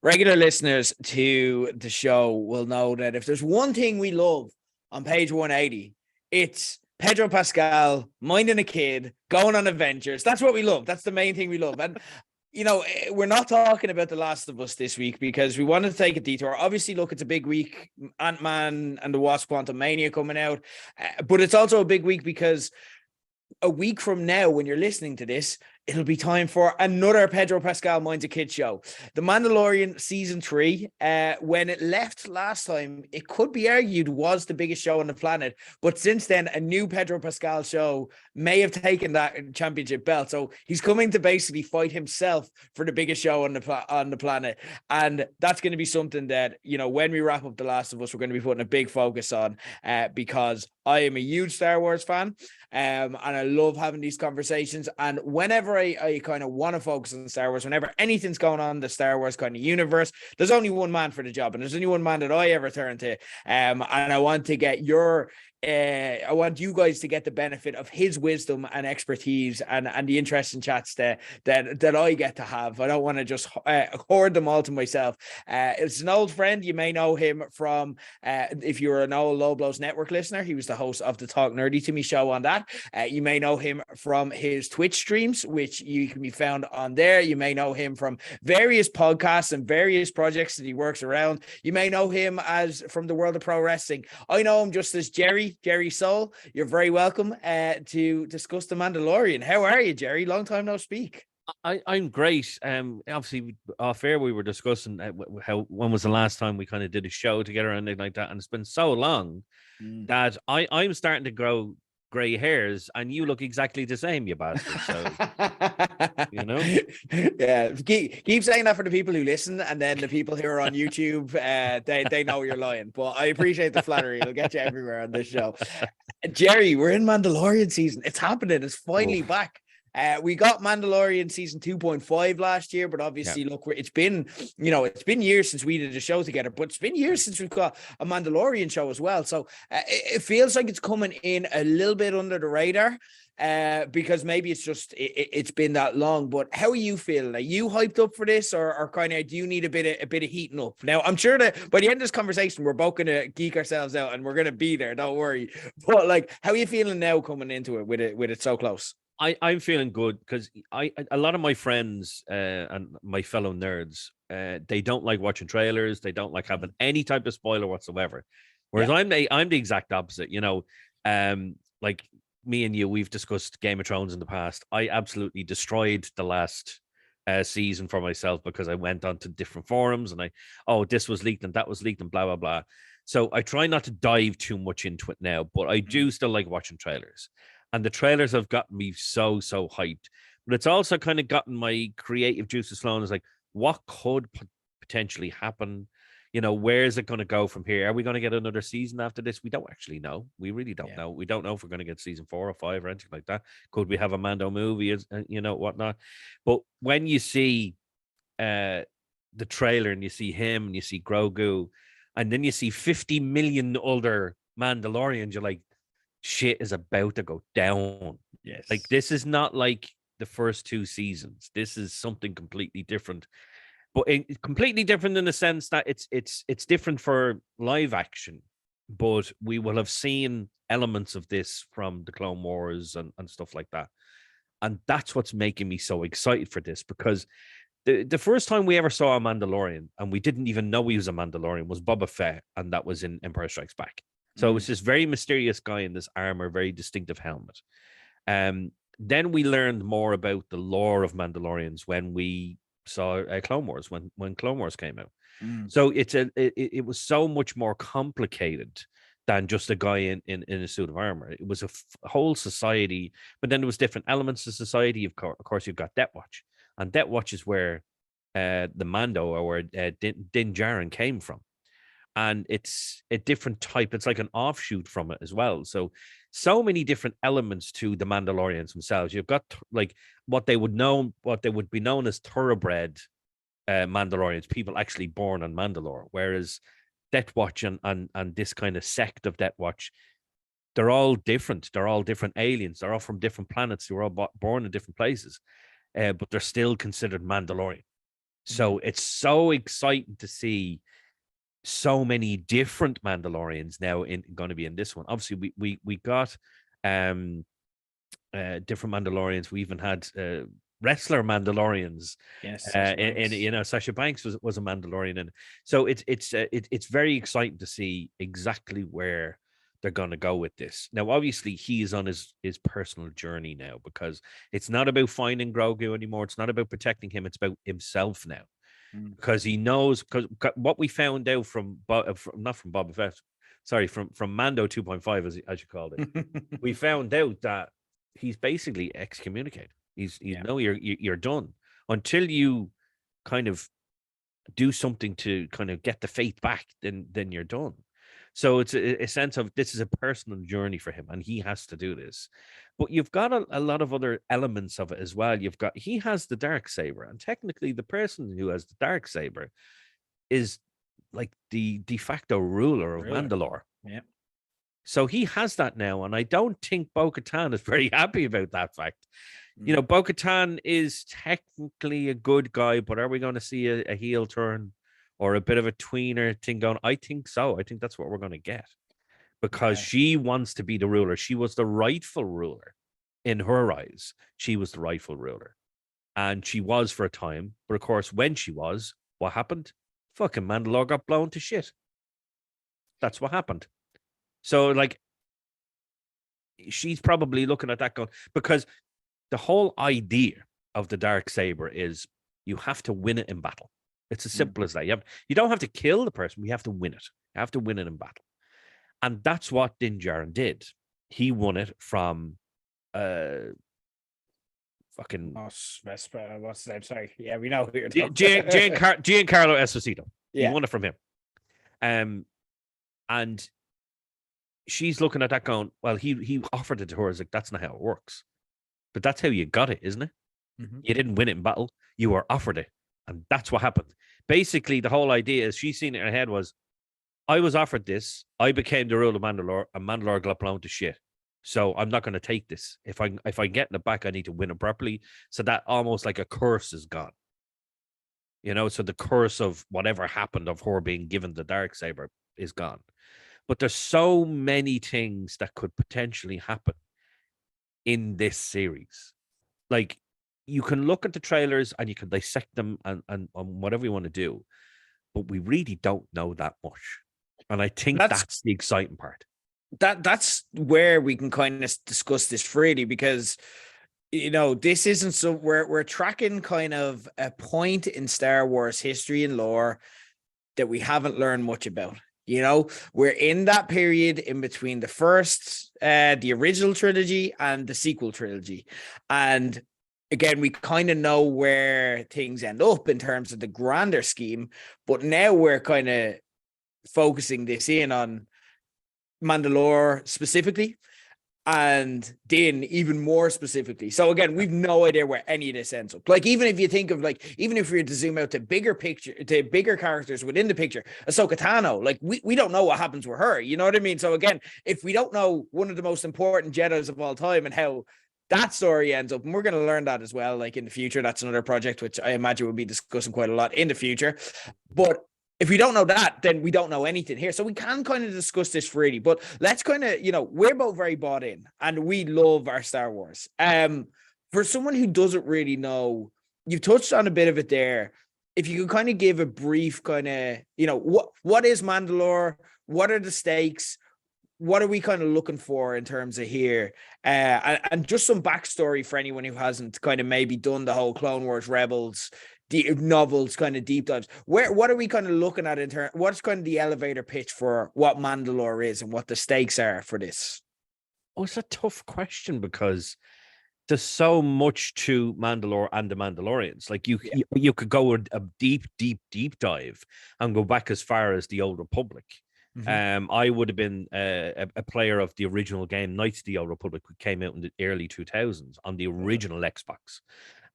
Regular listeners to the show will know that if there's one thing we love on page 180, it's Pedro Pascal minding a kid, going on adventures. That's what we love. That's the main thing we love. And we're not talking about The Last of Us this week because we wanted to take a detour. Obviously, look, it's a big week. Ant-Man and the Wasp: Quantumania coming out. But it's also a big week because a week from now, when you're listening to this, it'll be time for another Pedro Pascal Minds a Kid show. The Mandalorian season 3, when it left last time, it could be argued was the biggest show on the planet. But since then, a new Pedro Pascal show may have taken that championship belt. So he's coming to basically fight himself for the biggest show on the planet. And that's going to be something that, when we wrap up The Last of Us, we're going to be putting a big focus on because I am a huge Star Wars fan. And I love having these conversations. And whenever I kind of want to focus on Star Wars, whenever anything's going on in the Star Wars kind of universe, there's only one man for the job, and there's only one man that I ever turn to. And I want to get I want you guys to get the benefit of his wisdom and expertise and the interesting chats that I get to have. I don't want to just hoard them all to myself. It's an old friend. You may know him from, if you're an old Low Blows Network listener, he was the host of the Talk Nerdy to Me show on that. You may know him from his Twitch streams, which you can be found on there. You may know him from various podcasts and various projects that he works around. You may know him as from the world of pro wrestling. I know him just as Gerry Soul. You're very welcome to discuss The Mandalorian. How are you, Gerry? Long time no speak. I'm great. Obviously, off air we were discussing when was the last time we kind of did a show together and like that, and it's been so long that I'm starting to grow gray hairs, and you look exactly the same, you bastard. So yeah. Keep saying that for the people who listen, and then the people who are on YouTube, they know you're lying. But I appreciate the flattery; it'll get you everywhere on this show. Gerry, we're in Mandalorian season. It's happening. It's finally back. We got Mandalorian season 2.5 last year, but obviously, look, it's been years since we did a show together, but it's been years since we've got a Mandalorian show as well. So it feels like it's coming in a little bit under the radar. Because maybe it's just it's been that long. But how are you feeling? Are you hyped up for this, or kind of do you need a bit of heating up? Now, I'm sure that by the end of this conversation, we're both gonna geek ourselves out, and we're gonna be there. Don't worry. But like, how are you feeling now coming into it with it so close? I'm feeling good because a lot of my friends and my fellow nerds, they don't like watching trailers. They don't like having any type of spoiler whatsoever. Whereas I'm the exact opposite. Like me and you, we've discussed Game of Thrones in the past. I absolutely destroyed the last season for myself because I went onto different forums and this was leaked and that was leaked and blah blah blah. So I try not to dive too much into it now, but I do still like watching trailers. And the trailers have gotten me so hyped. But it's also kind of gotten my creative juices flowing. It's like, what could potentially happen? Where is it going to go from here? Are we going to get another season after this? We don't actually know. We really don't know. We don't know if we're going to get season 4 or 5 or anything like that. Could we have a Mando movie, whatnot? But when you see the trailer and you see him and you see Grogu, and then you see 50 million other Mandalorians, you're like, shit is about to go down. Yes. Like, this is not like the first 2 seasons. This is something completely different. But completely different in the sense that it's different for live action, but we will have seen elements of this from the Clone Wars and stuff like that. And that's what's making me so excited for this, because the first time we ever saw a Mandalorian, and we didn't even know he was a Mandalorian, was Boba Fett, and that was in Empire Strikes Back. So it was this very mysterious guy in this armor, very distinctive helmet. Then we learned more about the lore of Mandalorians when we saw Clone Wars, when Clone Wars came out. So it was so much more complicated than just a guy in a suit of armor. It was a whole society, but then there was different elements of society. Of course, you've got Death Watch, and Death Watch is where the Mando or Din Djarin came from. And it's a different type. It's like an offshoot from it as well. So many different elements to the Mandalorians themselves. You've got like what they would be known as thoroughbred Mandalorians, people actually born on Mandalore. Whereas Death Watch and this kind of sect of Death Watch, they're all different. They're all different aliens. They're all from different planets. They're all born in different places, but they're still considered Mandalorian. So it's so exciting to see so many different Mandalorians now going to be in this one. Obviously, we got different Mandalorians. We even had wrestler Mandalorians. Yes, Sasha Banks was a Mandalorian, and so it's very exciting to see exactly where they're going to go with this. Now, obviously, he is on his personal journey now, because it's not about finding Grogu anymore. It's not about protecting him. It's about himself now, because he knows, because what we found out from not from Boba Fett, sorry, from Mando 2.5, as you called it, we found out that he's basically excommunicated. He's no, you're done until you kind of do something to kind of get the faith back. Then you're done. So it's a sense of, this is a personal journey for him, and he has to do this. But you've got a lot of other elements of it as well. He has the dark saber, and technically the person who has the dark saber is like the de facto ruler of Mandalore. Yeah. So he has that now, and I don't think Bo-Katan is very happy about that fact. You know, Bo-Katan is technically a good guy, but are we going to see a heel turn or a bit of a tweener thing going? I think so. I think that's what we're going to get, because she wants to be the ruler. She was the rightful ruler in her eyes. She was the rightful ruler, and she was for a time. But of course, when she was, what happened? Fucking Mandalore got blown to shit. That's what happened. So, like, she's probably looking at that going, because the whole idea of the dark saber is you have to win it in battle. It's as simple as that. You don't have to kill the person. We have to win it. You have to win it in battle. And that's what Din Djarin did. He won it from fucking what's his name? Sorry. Yeah, we know who you're talking Giancarlo Esposito. He won it from him. And she's looking at that going, well, he offered it to her. It's like, that's not how it works. But that's how you got it, isn't it? You didn't win it in battle. You were offered it. And that's what happened. Basically, the whole idea is, she's seen it in her head was, I was offered this. I became the ruler of Mandalore, and Mandalore got blown to shit. So I'm not going to take this. If I get it back, I need to win it properly. So that almost like a curse is gone. You know, so the curse of whatever happened of her being given the darksaber is gone. But there's so many things that could potentially happen in this series. Like, you can look at the trailers and you can dissect them and whatever you want to do, but we really don't know that much. And I think that's the exciting part. That's where we can kind of discuss this freely, because, you know, this isn't so we're tracking kind of a point in Star Wars history and lore that we haven't learned much about. You know, we're in that period in between the first, the original trilogy and the sequel trilogy. And again, we kind of know where things end up in terms of the grander scheme, but now we're kind of focusing this in on Mandalore specifically, and Din even more specifically. So again, we've no idea where any of this ends up. Like, even if you think of, like, even if we were to zoom out to bigger picture, to bigger characters within the picture, Ahsoka Tano, like, we don't know what happens with her. You know what I mean? So again, if we don't know one of the most important Jedis of all time and how that story ends up, and we're going to learn that as well, like, in the future, that's another project which I imagine we'll be discussing quite a lot in the future. But if we don't know that, then we don't know anything here. So we can kind of discuss this freely, but let's kind of, you know, we're both very bought in and we love our Star Wars. For someone who doesn't really know, you've touched on a bit of it there. If you could kind of give a brief kind of, you know, what is Mandalore? What are the stakes? What are we kind of looking for in terms of here? And just some backstory for anyone who hasn't kind of maybe done the whole Clone Wars Rebels novels kind of deep dives. What are we kind of looking at in terms? What's kind of the elevator pitch for what Mandalore is and what the stakes are for this? Oh, it's a tough question, because there's so much to Mandalore and the Mandalorians. Like, you could go a deep dive and go back as far as the Old Republic. I would have been a player of the original game, Knights of the Old Republic, which came out in the early 2000s on the original Xbox.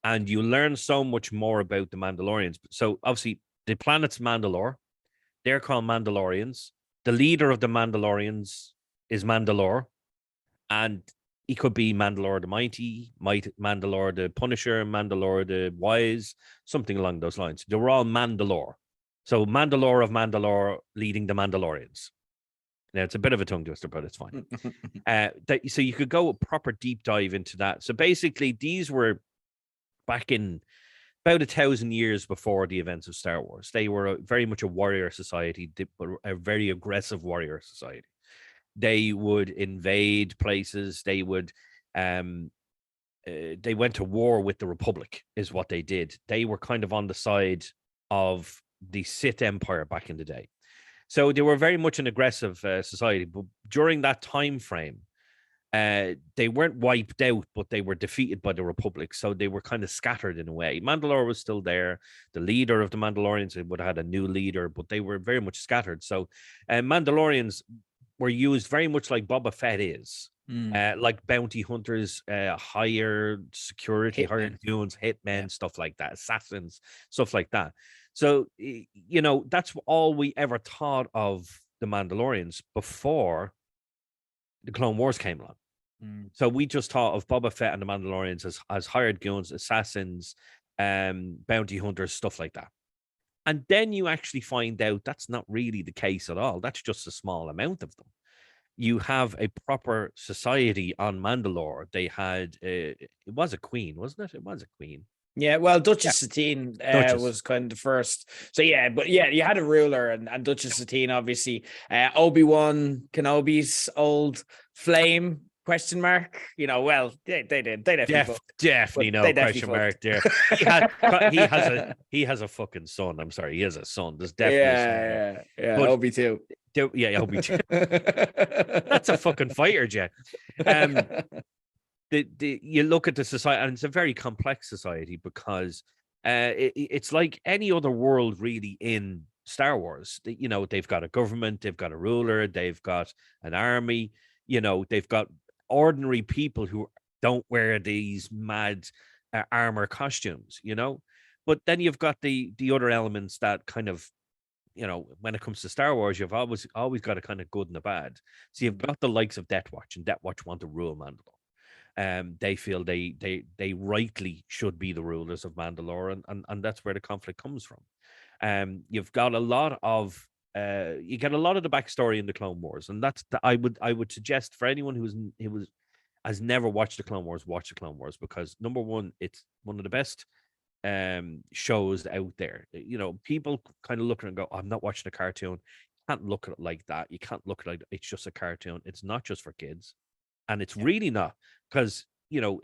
And you learn so much more about the Mandalorians. So obviously, the planet's Mandalore. They're called Mandalorians. The leader of the Mandalorians is Mandalore. And he could be Mandalore the Mighty, Mandalore the Punisher, Mandalore the Wise, something along those lines. They were all Mandalore. So Mandalore of Mandalore leading the Mandalorians. Now, it's a bit of a tongue twister, but it's fine. So you could go a proper deep dive into that. So basically, these were back in about 1,000 years before the events of Star Wars. They were very much a warrior society, a very aggressive warrior society. They would invade places. They would, they went to war with the Republic, is what they did. They were kind of on the side of the Sith Empire back in the day. So they were very much an aggressive society. But during that time frame, they weren't wiped out, but they were defeated by the Republic. So they were kind of scattered in a way. Mandalore was still there. The leader of the Mandalorians would have had a new leader, but they were very much scattered. So Mandalorians were used very much like Boba Fett is. Like bounty hunters, higher security, higher goons, hitmen, stuff like that, assassins, stuff like that. So, you know, that's all we ever thought of the Mandalorians before the Clone Wars came along. So we just thought of Boba Fett and the Mandalorians as hired goons, assassins, bounty hunters, stuff like that. And then you actually find out that's not really the case at all. That's just a small amount of them. You have a proper society on Mandalore. They had, it was a queen, wasn't it? It was a queen. Yeah, well, Duchess Satine was kind of the first. So yeah, but yeah, you had a ruler, and Duchess Satine, obviously, Obi-Wan Kenobi's old flame, question mark. You know, well, they did. They definitely no question mark there. He has a fucking son. I'm sorry, he has a son. There's definitely a son there. Yeah, Obi too. Yeah, Obi too. That's a fucking fighter jet. You look at the society, and it's a very complex society because it's like any other world really in Star Wars. You know, they've got a government, they've got a ruler, they've got an army, you know, they've got ordinary people who don't wear these mad armor costumes, you know. But then you've got the other elements that kind of, you know, when it comes to Star Wars, you've always got a kind of good and a bad. So you've got the likes of Death Watch, and Death Watch want to rule Mandalore. They feel they rightly should be the rulers of Mandalore, and that's where the conflict comes from. You've got a lot of you get a lot of the backstory in the Clone Wars, and I would suggest for anyone who has never watched the Clone Wars, watch the Clone Wars, because number one, it's one of the best shows out there. You know, people kind of look at it and go, I'm not watching a cartoon. You can't look at it like that. You can't look at it like it's just a cartoon. It's not just for kids. And it's really not, because, you know,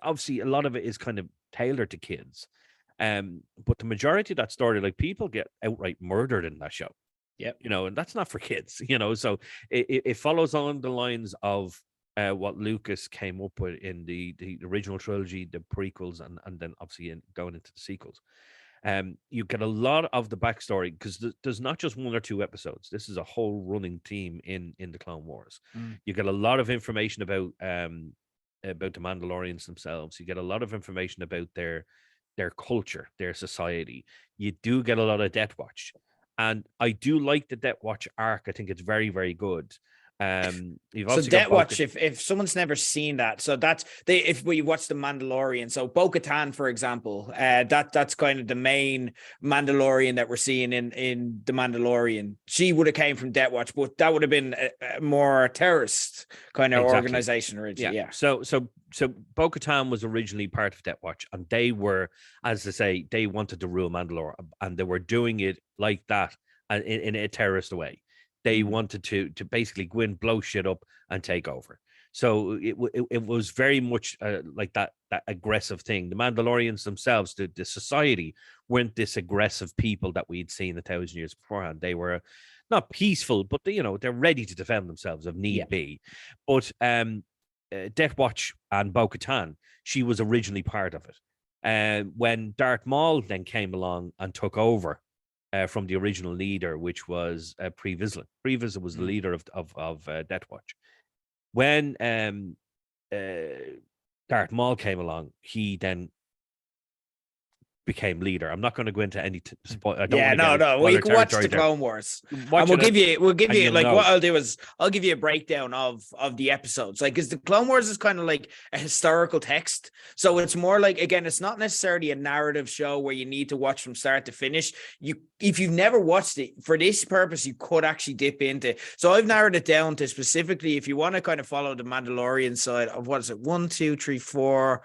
obviously a lot of it is kind of tailored to kids. But the majority of that story, like, people get outright murdered in that show. Yeah. You know, and that's not for kids, you know. So it follows on the lines of what Lucas came up with in the original trilogy, the prequels, and then obviously going into the sequels. You get a lot of the backstory, because there's not just one or two episodes. This is a whole running theme in the Clone Wars. You get a lot of information about the Mandalorians themselves. You get a lot of information about their culture, their society. You do get a lot of Death Watch, and I do like the Death Watch arc. I think it's very, very good. You've so Death Watch, if someone's never seen that, so that's if we watch the Mandalorian, so Bo-Katan, for example, that's kind of the main Mandalorian that we're seeing in the Mandalorian. She would have came from Death Watch, but that would have been a more terrorist kind of organization originally. Yeah. So Bo-Katan was originally part of Death Watch, and they were, as I say, they wanted to rule Mandalore, and they were doing it like that in a terrorist way. They wanted to basically go in, blow shit up, and take over. So it was very much like that aggressive thing. The Mandalorians themselves, the society, weren't this aggressive people that we'd seen 1,000 years beforehand. They were not peaceful, but they're ready to defend themselves if need be. But Death Watch and Bo-Katan, she was originally part of it. When Darth Maul then came along and took over from the original leader, which was Pre Vizsla. Pre Vizsla was the leader of Death Watch. When Darth Maul came along, he then became leader. I'm not going to go into any spoil. I don't Yeah, want to get no. Well, spoiler you can watch territory the there. Clone Wars, Watch and it we'll give and you you'll like know. what I'll do is I'll give you a breakdown of the episodes, like because the Clone Wars is kind of like a historical text, so it's more like, again, it's not necessarily a narrative show where you need to watch from start to finish. If you've never watched it for this purpose, you could actually dip into it. So I've narrowed it down to specifically if you want to kind of follow the Mandalorian side of, what is it, 1, 2, 3, 4,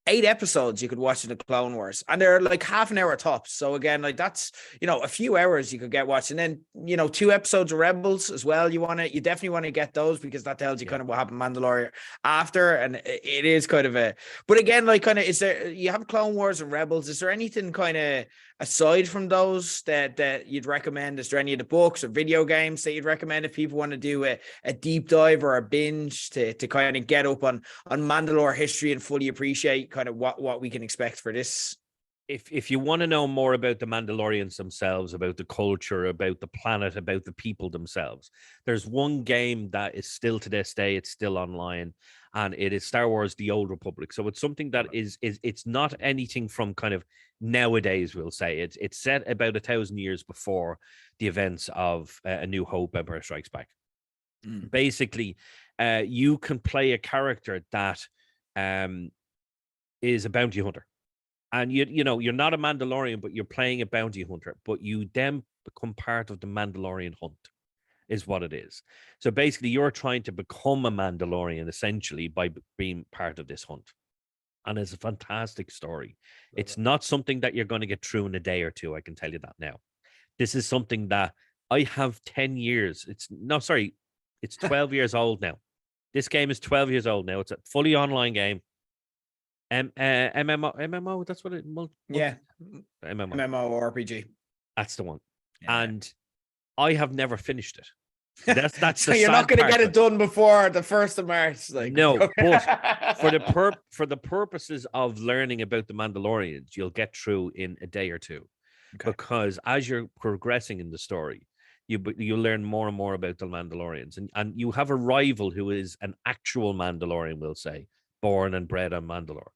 8 episodes you could watch in the Clone Wars, and they're like half an hour tops. So again, like that's, a few hours you could get watching. Then 2 episodes of Rebels as well. You definitely want to get those, because that tells you kind of what happened Mandalorian after, and it is kind of a. But again, like kind of, is there, you have Clone Wars and Rebels? Is there anything kind of aside from those that you'd recommend? Is there any of the books or video games that you'd recommend if people want to do a deep dive or a binge to kind of get up on Mandalore history and fully appreciate kind of what we can expect for this? If you want to know more about the Mandalorians themselves, about the culture, about the planet, about the people themselves, there's one game that is still to this day, it's still online, and it is Star Wars: The Old Republic. So it's something that is it's not anything from kind of nowadays, we'll say. It's set about 1,000 years before the events of A New Hope, Empire Strikes Back. Basically, you can play a character that is a bounty hunter. And you're not a Mandalorian, but you're playing a bounty hunter. But you then become part of the Mandalorian hunt, is what it is. So basically, you're trying to become a Mandalorian essentially by being part of this hunt. And it's a fantastic story. It's not something that you're going to get through in a day or two. I can tell you that now. This is something that I have 10 years. It's 12 years old now. This game is 12 years old now. It's a fully online game. MMO, that's what it. Yeah, MMO RPG. That's the one. Yeah. And I have never finished it. That's so the you're not going to get part it done before the 1st of March, like. No, but for the purposes of learning about the Mandalorians, you'll get through in a day or two, because as you're progressing in the story, you learn more and more about the Mandalorians, and you have a rival who is an actual Mandalorian, we'll say, born and bred on Mandalore,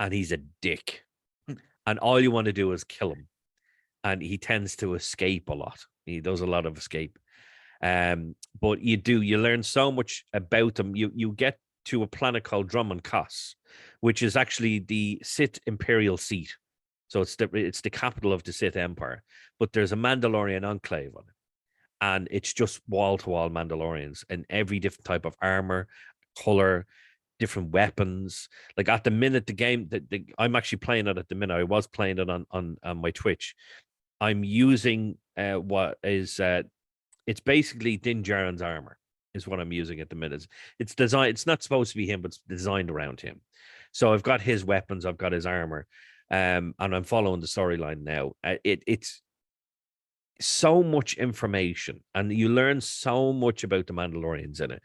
and he's a dick, and all you want to do is kill him, and he tends to escape a lot. He does a lot of escape. But you learn so much about them. You get to a planet called Drummond Kos, which is actually the Sith imperial seat. So it's the capital of the Sith Empire. But there's a Mandalorian enclave on it, and it's just wall to wall Mandalorians and every different type of armor, color, different weapons. Like at the minute, the game that I'm actually playing it at the minute. I was playing it on my Twitch. I'm using what is it's basically Din Djarin's armor is what I'm using at the minute. It's designed. It's not supposed to be him, but it's designed around him. So I've got his weapons. I've got his armor, and I'm following the storyline now. It's so much information, and you learn so much about the Mandalorians in it.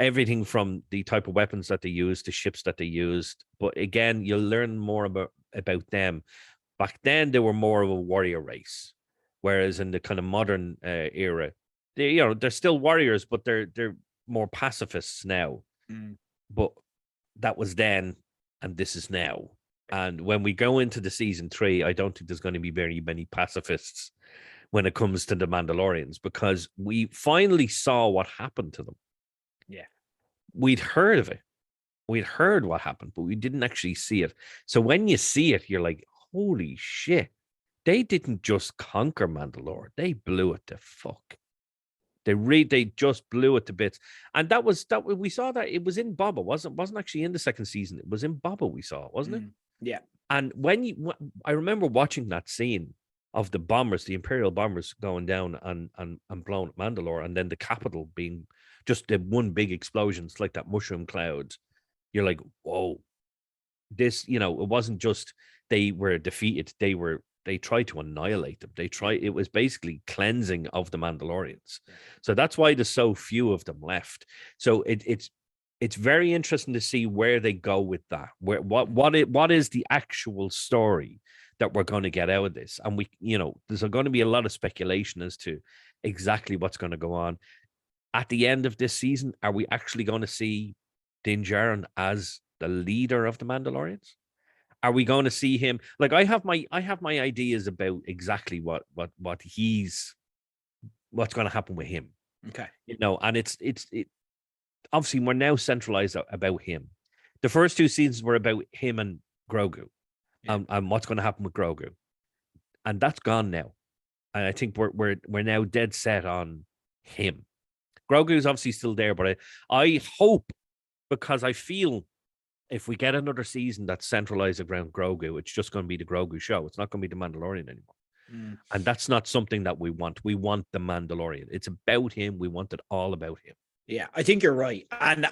Everything from the type of weapons that they use, the ships that they used. But again, you'll learn more about them. Back then, they were more of a warrior race, whereas in the kind of modern era, they're still warriors, but they're more pacifists now. But that was then, and this is now. And when we go into the season 3, I don't think there's going to be very many pacifists when it comes to the Mandalorians, because we finally saw what happened to them. Yeah, we'd heard of it. We'd heard what happened, but we didn't actually see it. So when you see it, you're like, holy shit. They didn't just conquer Mandalore. They blew it to fuck. They just blew it to bits. And that we saw that it was in Boba. Wasn't actually in the second season. It was in Boba we saw, wasn't it? Yeah. And I remember watching that scene of the bombers, the Imperial bombers going down and blowing up Mandalore, and then the capital being just the one big explosion. It's like that mushroom cloud. You're like, whoa, this, it wasn't just they were defeated. They tried to annihilate them. It was basically cleansing of the Mandalorians. So that's why there's so few of them left. So it's very interesting to see where they go with that. What is the actual story that we're going to get out of this? And there's going to be a lot of speculation as to exactly what's going to go on. At the end of this season, are we actually going to see Din Djarin as the leader of the Mandalorians? Are we going to see him? Like I have my ideas about exactly what's going to happen with him. Okay. And it obviously we're now centralized about him. The first two seasons were about him and Grogu, and what's going to happen with Grogu, and that's gone now. And I think we're now dead set on him. Grogu is obviously still there, but I hope, because I feel if we get another season that's centralized around Grogu, it's just going to be the Grogu show. It's not going to be the Mandalorian anymore. And that's not something that we want. We want the Mandalorian. It's about him. We want it all about him. Yeah, I think you're right. And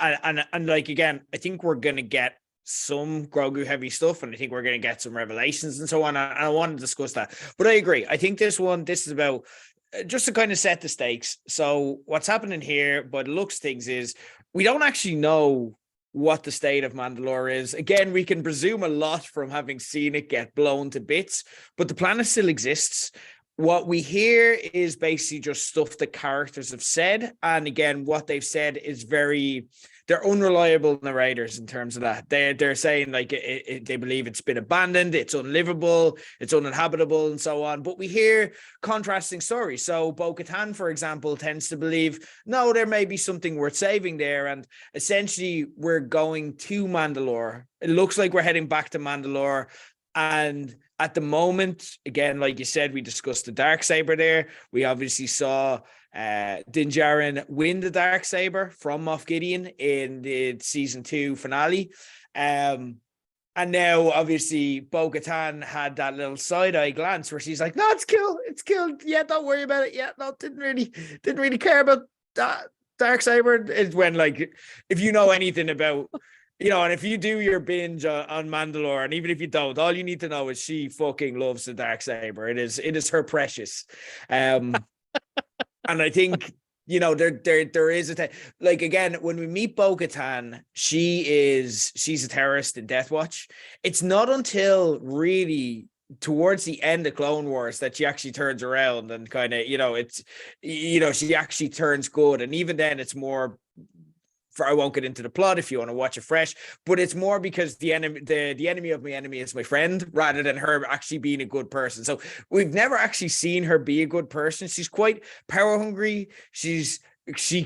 like, again, I think we're going to get some Grogu heavy stuff, and I think we're going to get some revelations and so on. And I want to discuss that. But I agree. I think this is about just to kind of set the stakes. So what's happening here, but looks things is we don't actually know what the state of Mandalore is. Again, we can presume a lot from having seen it get blown to bits, but the planet still exists. What we hear is basically just stuff the characters have said. And again, what they've said is they're unreliable narrators in terms of that. They're saying like they believe it's been abandoned, it's unlivable, it's uninhabitable, and so on. But we hear contrasting stories. So Bo-Katan, for example, tends to believe, no, there may be something worth saving there. And essentially, we're going to Mandalore. It looks like we're heading back to Mandalore. And at the moment, again, like you said, we discussed the Darksaber there. We obviously saw Din Djarin win the Darksaber from Moff Gideon in the season 2 finale. And now, obviously, Bo-Katan had that little side-eye glance where she's like, no, it's killed. It's killed. Yeah, don't worry about it. Yeah, no, didn't really care about that Darksaber. It's when, like, if you know anything about... and if you do your binge on Mandalore, and even if you don't, all you need to know is she fucking loves the Darksaber. It is her precious. And I think, there is like, again, when we meet Bo-Katan, she's a terrorist in Death Watch. It's not until really towards the end of Clone Wars that she actually turns around and kind of, she actually turns good. And even then it's more... I won't get into the plot if you want to watch it fresh, but it's more because the enemy of my enemy is my friend, rather than her actually being a good person. So we've never actually seen her be a good person. She's quite power hungry. She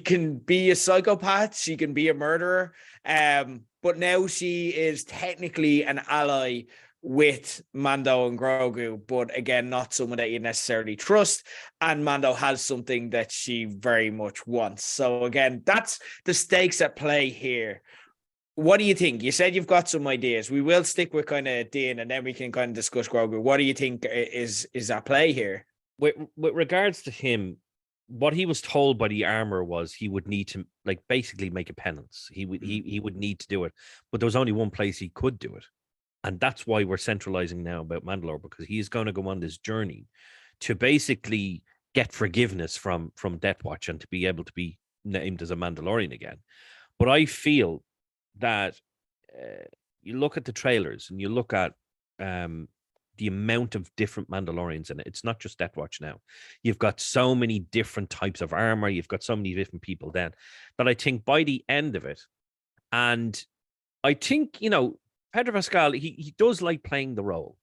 can be a psychopath. She can be a murderer. But now she is technically an ally with Mando and Grogu, but again, not someone that you necessarily trust. And Mando has something that she very much wants. So again, that's the stakes at play here. What do you think? You said you've got some ideas. We will stick with kind of Din, and then we can kind of discuss Grogu. What do you think is at play here? With regards to him, what he was told by the armor was he would need to, like, basically make a penance. He would need to do it, but there was only one place he could do it. And that's why we're centralizing now about Mandalore, because he's going to go on this journey to basically get forgiveness from Death Watch and to be able to be named as a Mandalorian again. But I feel that you look at the trailers and you look at the amount of different Mandalorians in it. It's not just Death Watch now. You've got so many different types of armor. You've got so many different people then that I think by the end of it, and I think, Pedro Pascal, he does like playing the role,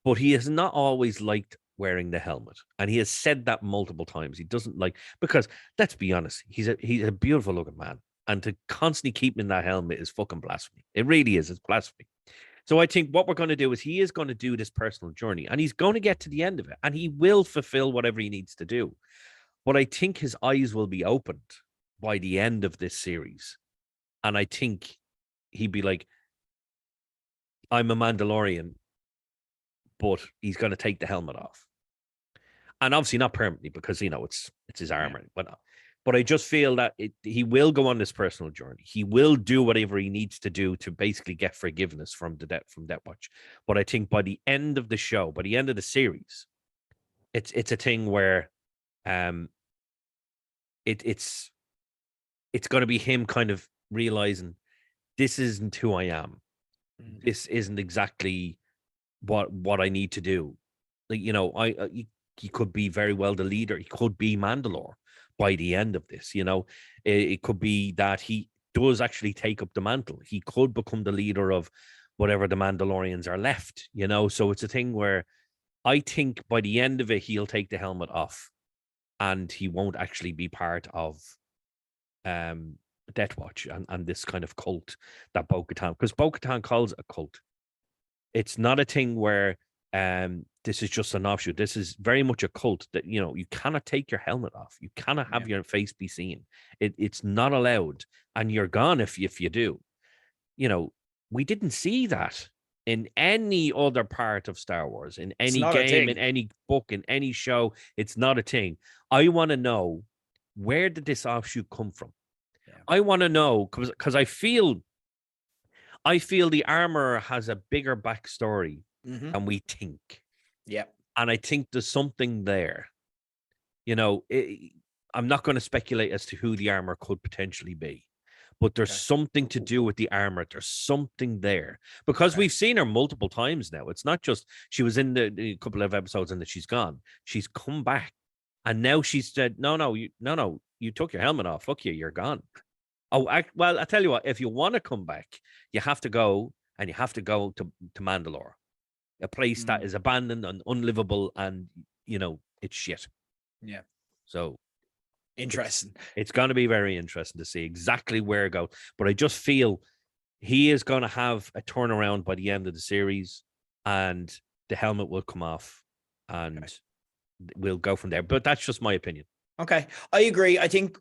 but he has not always liked wearing the helmet. And he has said that multiple times. He doesn't like, because let's be honest, he's a beautiful looking man. And to constantly keep him in that helmet is fucking blasphemy. It really is. It's blasphemy. So I think what we're going to do is he is going to do this personal journey, and he's going to get to the end of it, and he will fulfill whatever he needs to do. But I think his eyes will be opened by the end of this series. And I think he'd be like, I'm a Mandalorian, but he's going to take the helmet off. And obviously not permanently, because, it's his armor. But I just feel that he will go on this personal journey. He will do whatever he needs to do to basically get forgiveness from Death Watch. But I think by the end of the show, by the end of the series, it's a thing where it's going to be him kind of realizing this isn't who I am. This isn't exactly what I need to do. Like, he could be very well the leader. He could be Mandalore by the end of this. It could be that he does actually take up the mantle. He could become the leader of whatever the Mandalorians are left, you know? So it's a thing where I think by the end of it, he'll take the helmet off and he won't actually be part of Death Watch and this kind of cult that Bo-Katan, because Bo-Katan calls it a cult. It's not a thing where this is just an offshoot. This is very much a cult that, you know, you cannot take your helmet off. You cannot have your face be seen. It's not allowed. And you're gone if you do. You know, we didn't see that in any other part of Star Wars, in any game, in any book, in any show. It's not a thing. I want to know, where did this offshoot come from? Yeah. I want to know, because I feel the armor has a bigger backstory than we think. Yeah. And I think there's something there. You know, I'm not going to speculate as to who the armor could potentially be, but there's something to do with the armor. There's something there, because we've seen her multiple times now. It's not just she was in the couple of episodes and that she's gone. She's come back, and now she's said, no, you took your helmet off. Fuck you, you're gone. Oh, well, I tell you what, if you want to come back, you have to go to Mandalore, a place that is abandoned and unlivable, and, you know, it's shit. Yeah. So interesting. It's going to be very interesting to see exactly where it goes. But I just feel he is going to have a turnaround by the end of the series, and the helmet will come off, and we'll go from there. But that's just my opinion. Okay. I agree. I think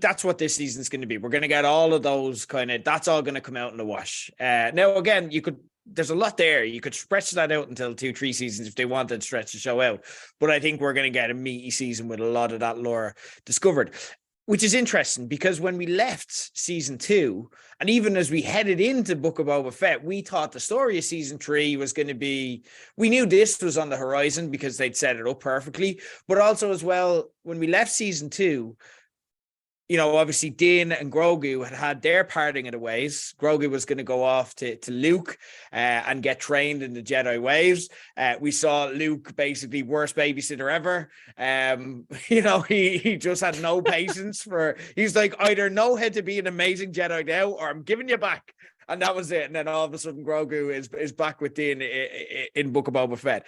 that's what this season is going to be. We're going to get all of those that's all going to come out in the wash. Now, again, there's a lot there. You could stretch that out until 2-3 seasons if they wanted to stretch the show out. But I think we're going to get a meaty season with a lot of that lore discovered, which is interesting, because when we left season 2, and even as we headed into Book of Boba Fett, we thought the story of season 3 was going to be, we knew this was on the horizon because they'd set it up perfectly. But also as well, when we left season 2, you know, obviously Din and Grogu had their parting of the ways. Grogu was going to go off to Luke and get trained in the Jedi ways. We saw Luke basically worst babysitter ever. You know, he just had no patience he's like, either know how to be an amazing Jedi now, or I'm giving you back. And that was it. And then all of a sudden Grogu is back with Din in Book of Boba Fett.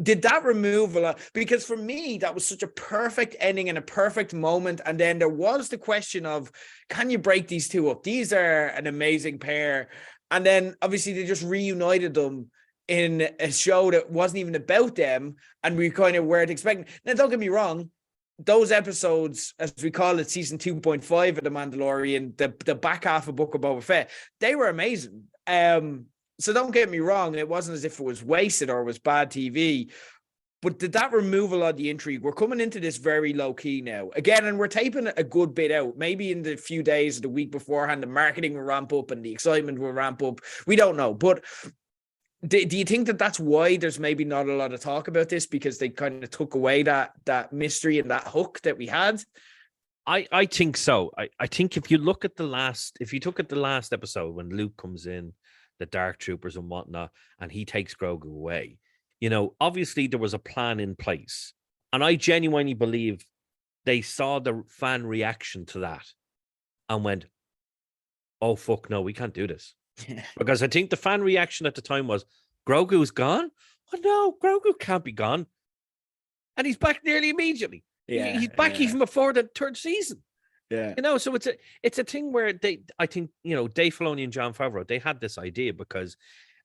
Did that remove a lot? Because for me, that was such a perfect ending and a perfect moment. And then there was the question of, can you break these two up? These are an amazing pair. And then obviously they just reunited them in a show that wasn't even about them, and we kind of weren't expecting. Now, don't get me wrong, those episodes, as we call it, season 2.5 of The Mandalorian, the back half of Book of Boba Fett, they were amazing. So don't get me wrong, it wasn't as if it was wasted or was bad TV, but did that remove a lot of the intrigue? We're coming into this very low key now. Again, and we're taping a good bit out. Maybe in the few days of the week beforehand, the marketing will ramp up and the excitement will ramp up. We don't know. But do you think that that's why there's maybe not a lot of talk about this? Because they kind of took away that mystery and that hook that we had? I think so. I think if you look at the last episode when Luke comes in, the Dark Troopers and whatnot, and he takes Grogu away, you know, obviously there was a plan in place. And I genuinely believe they saw the fan reaction to that and went, oh, fuck, no, we can't do this. Because I think the fan reaction at the time was, Grogu's gone? Oh, no, Grogu can't be gone. And he's back nearly immediately. Yeah, he's back even before the 3rd season. Yeah, you know, so it's a thing where I think, you know, Dave Filoni and Jon Favreau, they had this idea because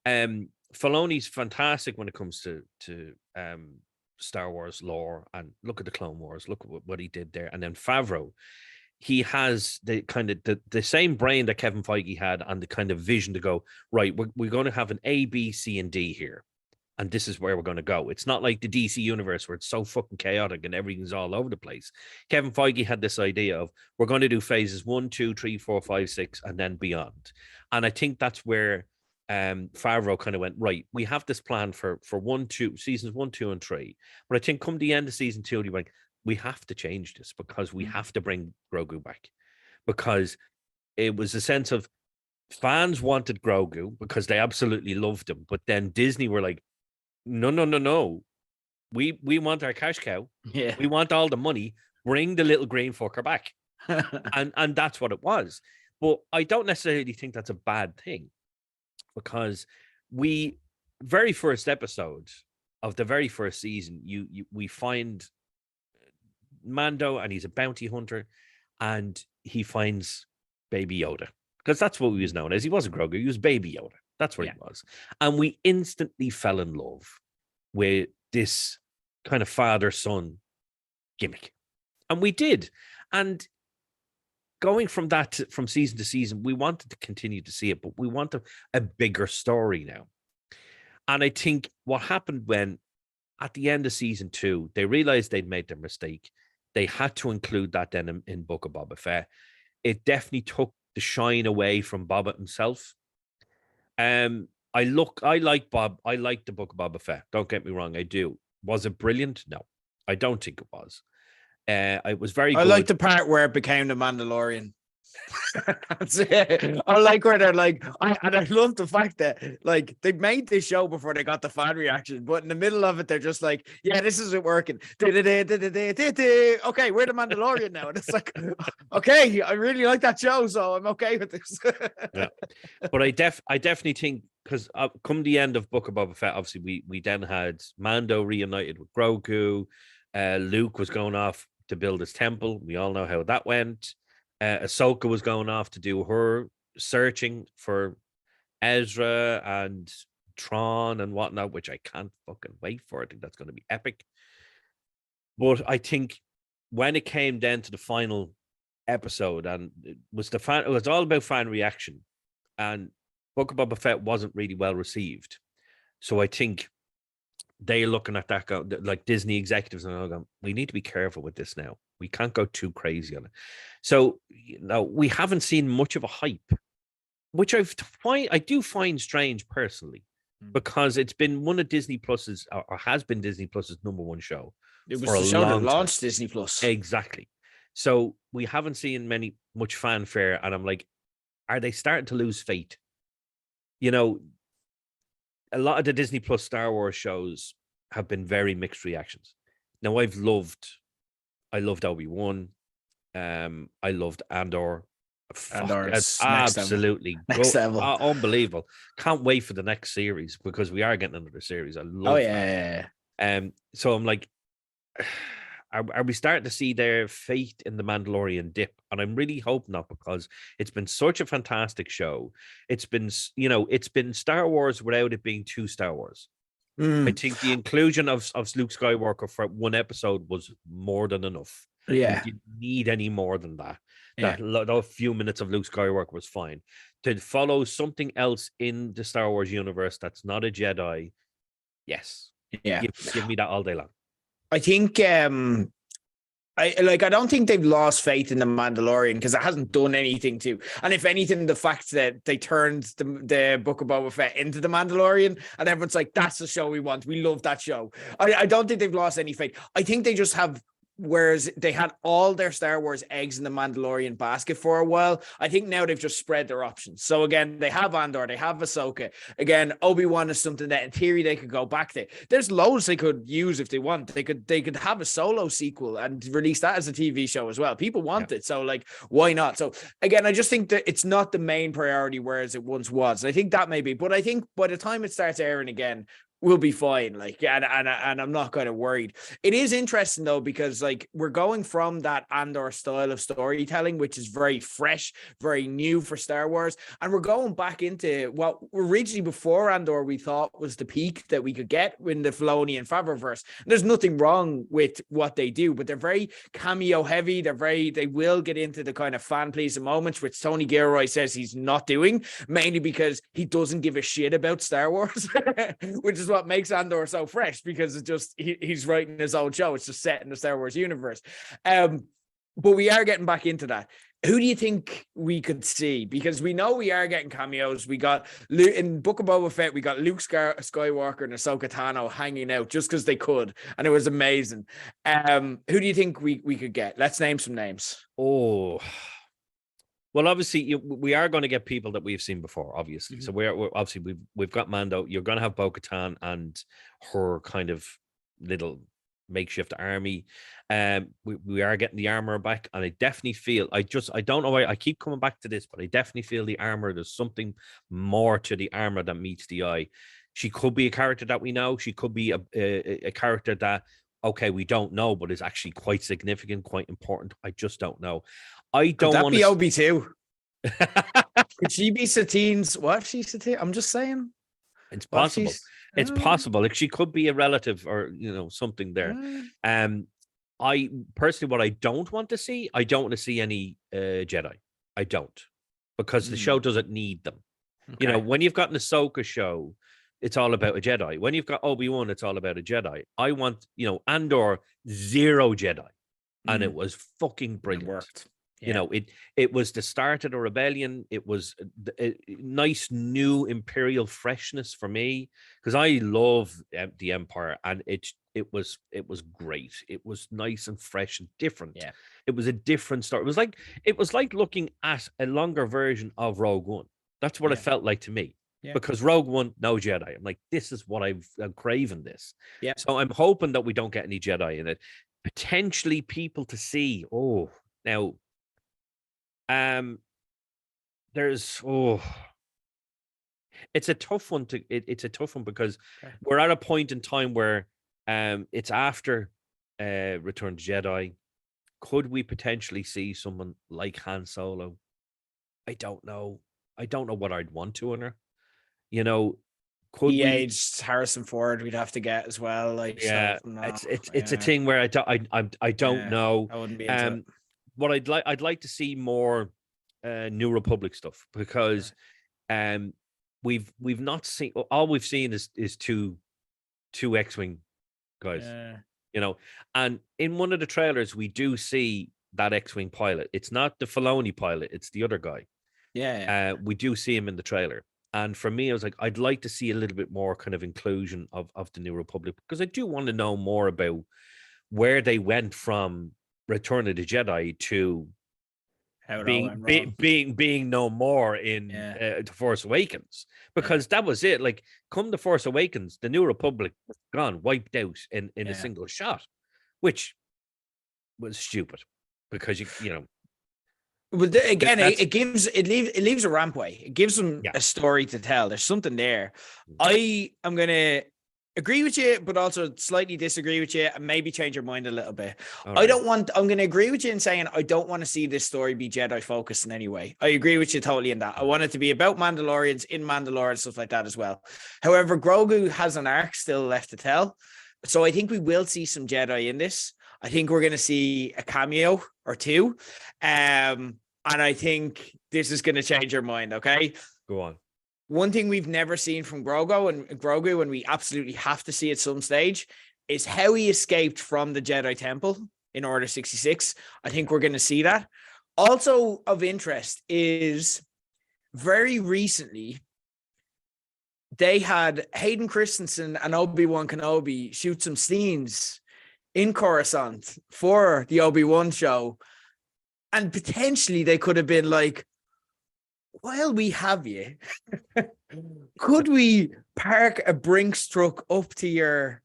Filoni's fantastic when it comes to Star Wars lore, and look at the Clone Wars, look at what he did there. And then Favreau, he has the kind of the same brain that Kevin Feige had, and the kind of vision to go, right, we're going to have an A, B, C, and D here. And this is where we're going to go. It's not like the DC universe where it's so fucking chaotic and everything's all over the place. Kevin Feige had this idea of, we're going to do phases 1, 2, 3, 4, 5, 6, and then beyond. And I think that's where Favreau kind of went, right, we have this plan for seasons 1, 2, and 3. But I think come the end of season 2, he went, we have to change this because we have to bring Grogu back. Because it was a sense of fans wanted Grogu because they absolutely loved him. But then Disney were like, no. We want our cash cow. Yeah. We want all the money. Bring the little green fucker back. and that's what it was. But I don't necessarily think that's a bad thing. because we very first episode of the very first season, we find Mando, and he's a bounty hunter, and he finds Baby Yoda, because that's what he was known as. He wasn't Grogu, he was Baby Yoda. That's what he was. And we instantly fell in love with this kind of father-son gimmick. And we did. And going from that, from season to season, we wanted to continue to see it, but we want a bigger story now. And I think what happened when, at the end of season 2, they realized they'd made their mistake. They had to include that then in Book of Boba Fett. It definitely took the shine away from Boba himself. I like Bob. I like the Book of Boba Fett. Don't get me wrong, I do. Was it brilliant? No, I don't think it was. It was very good. I like the part where it became the Mandalorian. That's it. I like where they're like, and I love the fact that like they made this show before they got the fan reaction, but in the middle of it, they're just like, yeah, this isn't working. Okay, we're the Mandalorian now. And it's like, okay, I really like that show, so I'm okay with this. Yeah. But I definitely think, because come the end of Book of Boba Fett, obviously we then had Mando reunited with Grogu. Luke was going off to build his temple. We all know how that went. Ahsoka was going off to do her searching for Ezra and Tron and whatnot, which I can't fucking wait for. I think that's going to be epic. But I think when it came down to the final episode, and it was all about fan reaction, and Book of Boba Fett wasn't really well received. So I think they're looking at that, like Disney executives, and all going, we need to be careful with this now. We can't go too crazy on it. So, we haven't seen much of a hype, which I do find strange personally, because it's been one of Disney Plus's, or has been Disney Plus's #1 show. It was the show that launched Disney Plus. Exactly. So we haven't seen much fanfare, and I'm like, are they starting to lose faith? A lot of the Disney Plus Star Wars shows have been very mixed reactions. Now, I loved Obi-Wan. I loved Andor. Andor is absolutely next level. Unbelievable. Can't wait for the next series, because we are getting another series. I love that. So I'm like, are we starting to see their faith in the Mandalorian dip? And I'm really hoping not, because it's been such a fantastic show. It's been Star Wars without it being too Star Wars. I think the inclusion of Luke Skywalker for one episode was more than enough. Yeah. You didn't need any more than that. That few minutes of Luke Skywalker was fine. To follow something else in the Star Wars universe that's not a Jedi, yes. Yeah. Give me that all day long. I think I don't think they've lost faith in the Mandalorian, because it hasn't done anything to. And if anything, the fact that they turned the Book of Boba Fett into the Mandalorian, and everyone's like, that's the show we want. We love that show. I don't think they've lost any faith. I think they just have. Whereas they had all their Star Wars eggs in the Mandalorian basket for a while, I think now they've just spread their options. So again, they have Andor, they have Ahsoka. Again, Obi-Wan is something that in theory they could go back to. There's loads they could use if they want. They could have a solo sequel and release that as a TV show as well. People want it, so like, why not? So again, I just think that it's not the main priority, whereas it once was. I think that may be, but I think by the time it starts airing again, we'll be fine. Like, and I'm not kind of worried. It is interesting though, because like we're going from that Andor style of storytelling, which is very fresh, very new for Star Wars, and we're going back into what originally before Andor we thought was the peak that we could get in the Filoni and Favreauverse. And there's nothing wrong with what they do, but they're very cameo heavy. They will get into the kind of fan pleasing moments, which Tony Gilroy says he's not doing, mainly because he doesn't give a shit about Star Wars, which is what makes Andor so fresh, because it's just he's writing his own show. It's just set in the Star Wars universe. But we are getting back into that. Who do you think we could see? Because we know we are getting cameos. We got in Book of Boba Fett, we got Luke Skywalker and Ahsoka Tano hanging out just because they could, and it was amazing. Who do you think we could get? Let's name some names. Oh, well, obviously, we are going to get people that we've seen before, obviously. So we're obviously we've got Mando. You're going to have Bo-Katan and her kind of little makeshift army. We are getting the armor back, and I definitely feel I don't know why I keep coming back to this, but I definitely feel the armor, there's something more to the armor that meets the eye. She could be a character that we know. She could be a character that, okay, we don't know, but is actually quite significant, quite important. I just don't know. I Could don't that want be to. OB2? Could she be Satine's? What if she's Satine? I'm just saying. It's What if possible. she's? It's possible. Like, she could be a relative, or something there. I personally, what I don't want to see, I don't want to see any Jedi. I don't, because the show doesn't need them. Okay. When you've got an Ahsoka show, it's all about a Jedi. When you've got Obi-Wan, it's all about a Jedi. I want, Andor, zero Jedi, and it was fucking brilliant. It worked. Yeah. It was the start of the rebellion. It was a nice new Imperial freshness for me, because I love the Empire, and it was great. It was nice and fresh and different. Yeah. It was a different story. It was like looking at a longer version of Rogue One. That's what it felt like to me. Yeah. Because Rogue One, no Jedi. I'm like, this is what I'm craving this. Yeah. So I'm hoping that we don't get any Jedi in it. Potentially people to see. Oh, now, there's it's a tough one it's a tough one, because we're at a point in time where it's after Return to Jedi. Could we potentially see someone like Han Solo? I don't know what I'd want to in her. Could we? De-aged Harrison Ford, we'd have to get as well. Like, Yeah, so, no, it's a thing where I don't know. I wouldn't be into it. What I'd like to see more New Republic stuff, because we've not seen, all we've seen is two X-wing guys. And in one of the trailers we do see that X-wing pilot. It's not the Filoni pilot, it's the other guy. We do see him in the trailer. And for me, I was like, I'd like to see a little bit more kind of inclusion of the New Republic, because I do want to know more about where they went from Return of the Jedi to being no more in The Force Awakens, because that was it. Like, come The Force Awakens, the New Republic was gone, wiped out in a single shot, which was stupid, because you know. But again, it leaves a rampway. It gives them a story to tell. There's something there. I am gonna agree with you, but also slightly disagree with you, and maybe change your mind a little bit. Right. I'm going to agree with you in saying I don't want to see this story be Jedi focused in any way. I agree with you totally in that. I want it to be about Mandalorians in Mandalore and stuff like that as well. However, Grogu has an arc still left to tell. So I think we will see some Jedi in this. I think we're going to see a cameo or two. And I think this is going to change your mind. Okay. Go on. One thing we've never seen from Grogu, and we absolutely have to see at some stage, is how he escaped from the Jedi Temple in Order 66. I think we're going to see that. Also of interest is, very recently, they had Hayden Christensen and Obi-Wan Kenobi shoot some scenes in Coruscant for the Obi-Wan show. And potentially they could have been like, while we have you, could we park a Brinks truck up to your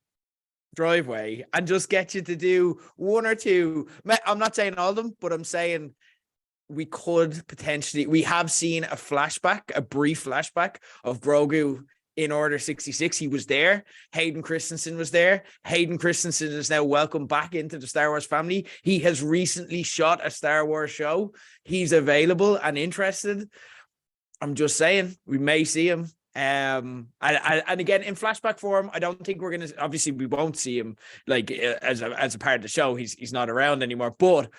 driveway and just get you to do one or two? I'm not saying all of them, but I'm saying we could potentially. We have seen a brief flashback of Grogu in Order 66. He was there. Hayden Christensen was there. Hayden Christensen is now welcome back into the Star Wars family. He has recently shot a Star Wars show. He's available and interested. I'm just saying, we may see him. And again, in flashback form, I don't think we're going to, obviously we won't see him like as a part of the show. He's not around anymore, but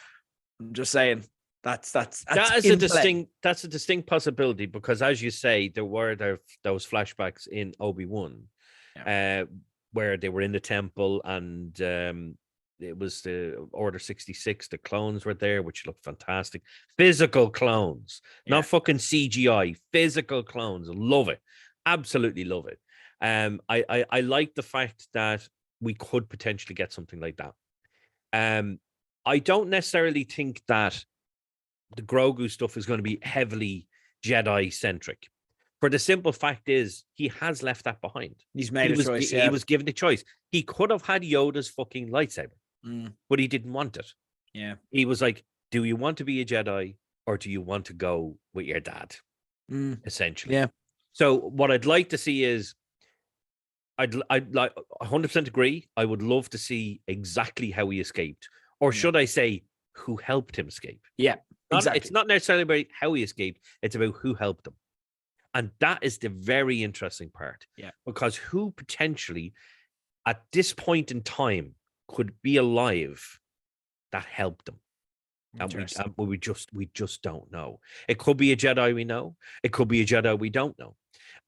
I'm just saying that's a distinct possibility, because as you say, there were those flashbacks in Obi-Wan, where they were in the temple, and it was the Order 66. The clones were there, which looked fantastic. Physical clones, not fucking CGI. Physical clones. Love it. Absolutely love it. I like the fact that we could potentially get something like that. I don't necessarily think that the Grogu stuff is going to be heavily Jedi centric, For the simple fact is, he has left that behind. He's made a choice. He was given the choice. He could have had Yoda's fucking lightsaber, but he didn't want it. Yeah. He was like, do you want to be a Jedi or do you want to go with your dad? Essentially. Yeah. So what I'd like to see is, I'd like 100% agree. I would love to see exactly how he escaped, or should I say, who helped him escape? Yeah, exactly. It's not necessarily about how he escaped; it's about who helped him, and that is the very interesting part. Yeah, because who potentially, at this point in time, could be alive that helped him. And we just don't know. It could be a Jedi we know. It could be a Jedi we don't know.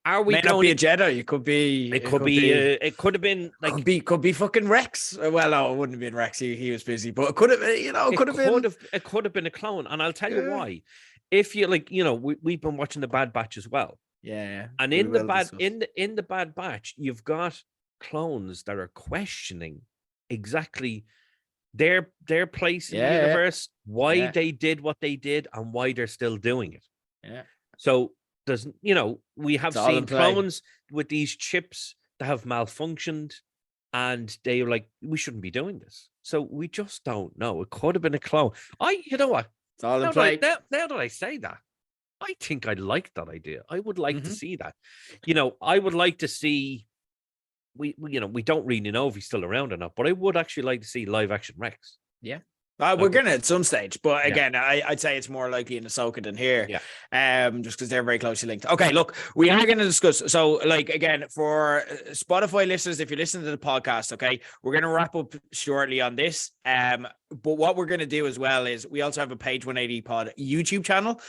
Are we May not be a Jedi. It could be. It could be. It could have been like. Could be fucking Rex. Well, no, it wouldn't have been Rex. He was busy, but it could have. It could have been. It could have been a clone, and I'll tell you why. If you like, we've been watching the Bad Batch as well. Yeah. And in the Bad Batch, you've got clones that are questioning exactly their place in the universe, why they did what they did, and why they're still doing it. Yeah. So we have seen clones with these chips that have malfunctioned, and they're like, we shouldn't be doing this. So we just don't know. It could have been a clone. You know what? It's all in play. Now that I say that, I think I like that idea. I would like to see that. I would like to see. We don't really know if he's still around or not, but I would actually like to see live action Rex. Yeah. We're gonna at some stage, but again, I'd say it's more likely in Ahsoka than here. Yeah. Just because they're very closely linked. Okay, look, we are going to discuss. So, like again, for Spotify listeners, if you're listening to the podcast, okay, we're going to wrap up shortly on this. But what we're going to do as well is we also have a Page 180 Pod YouTube channel.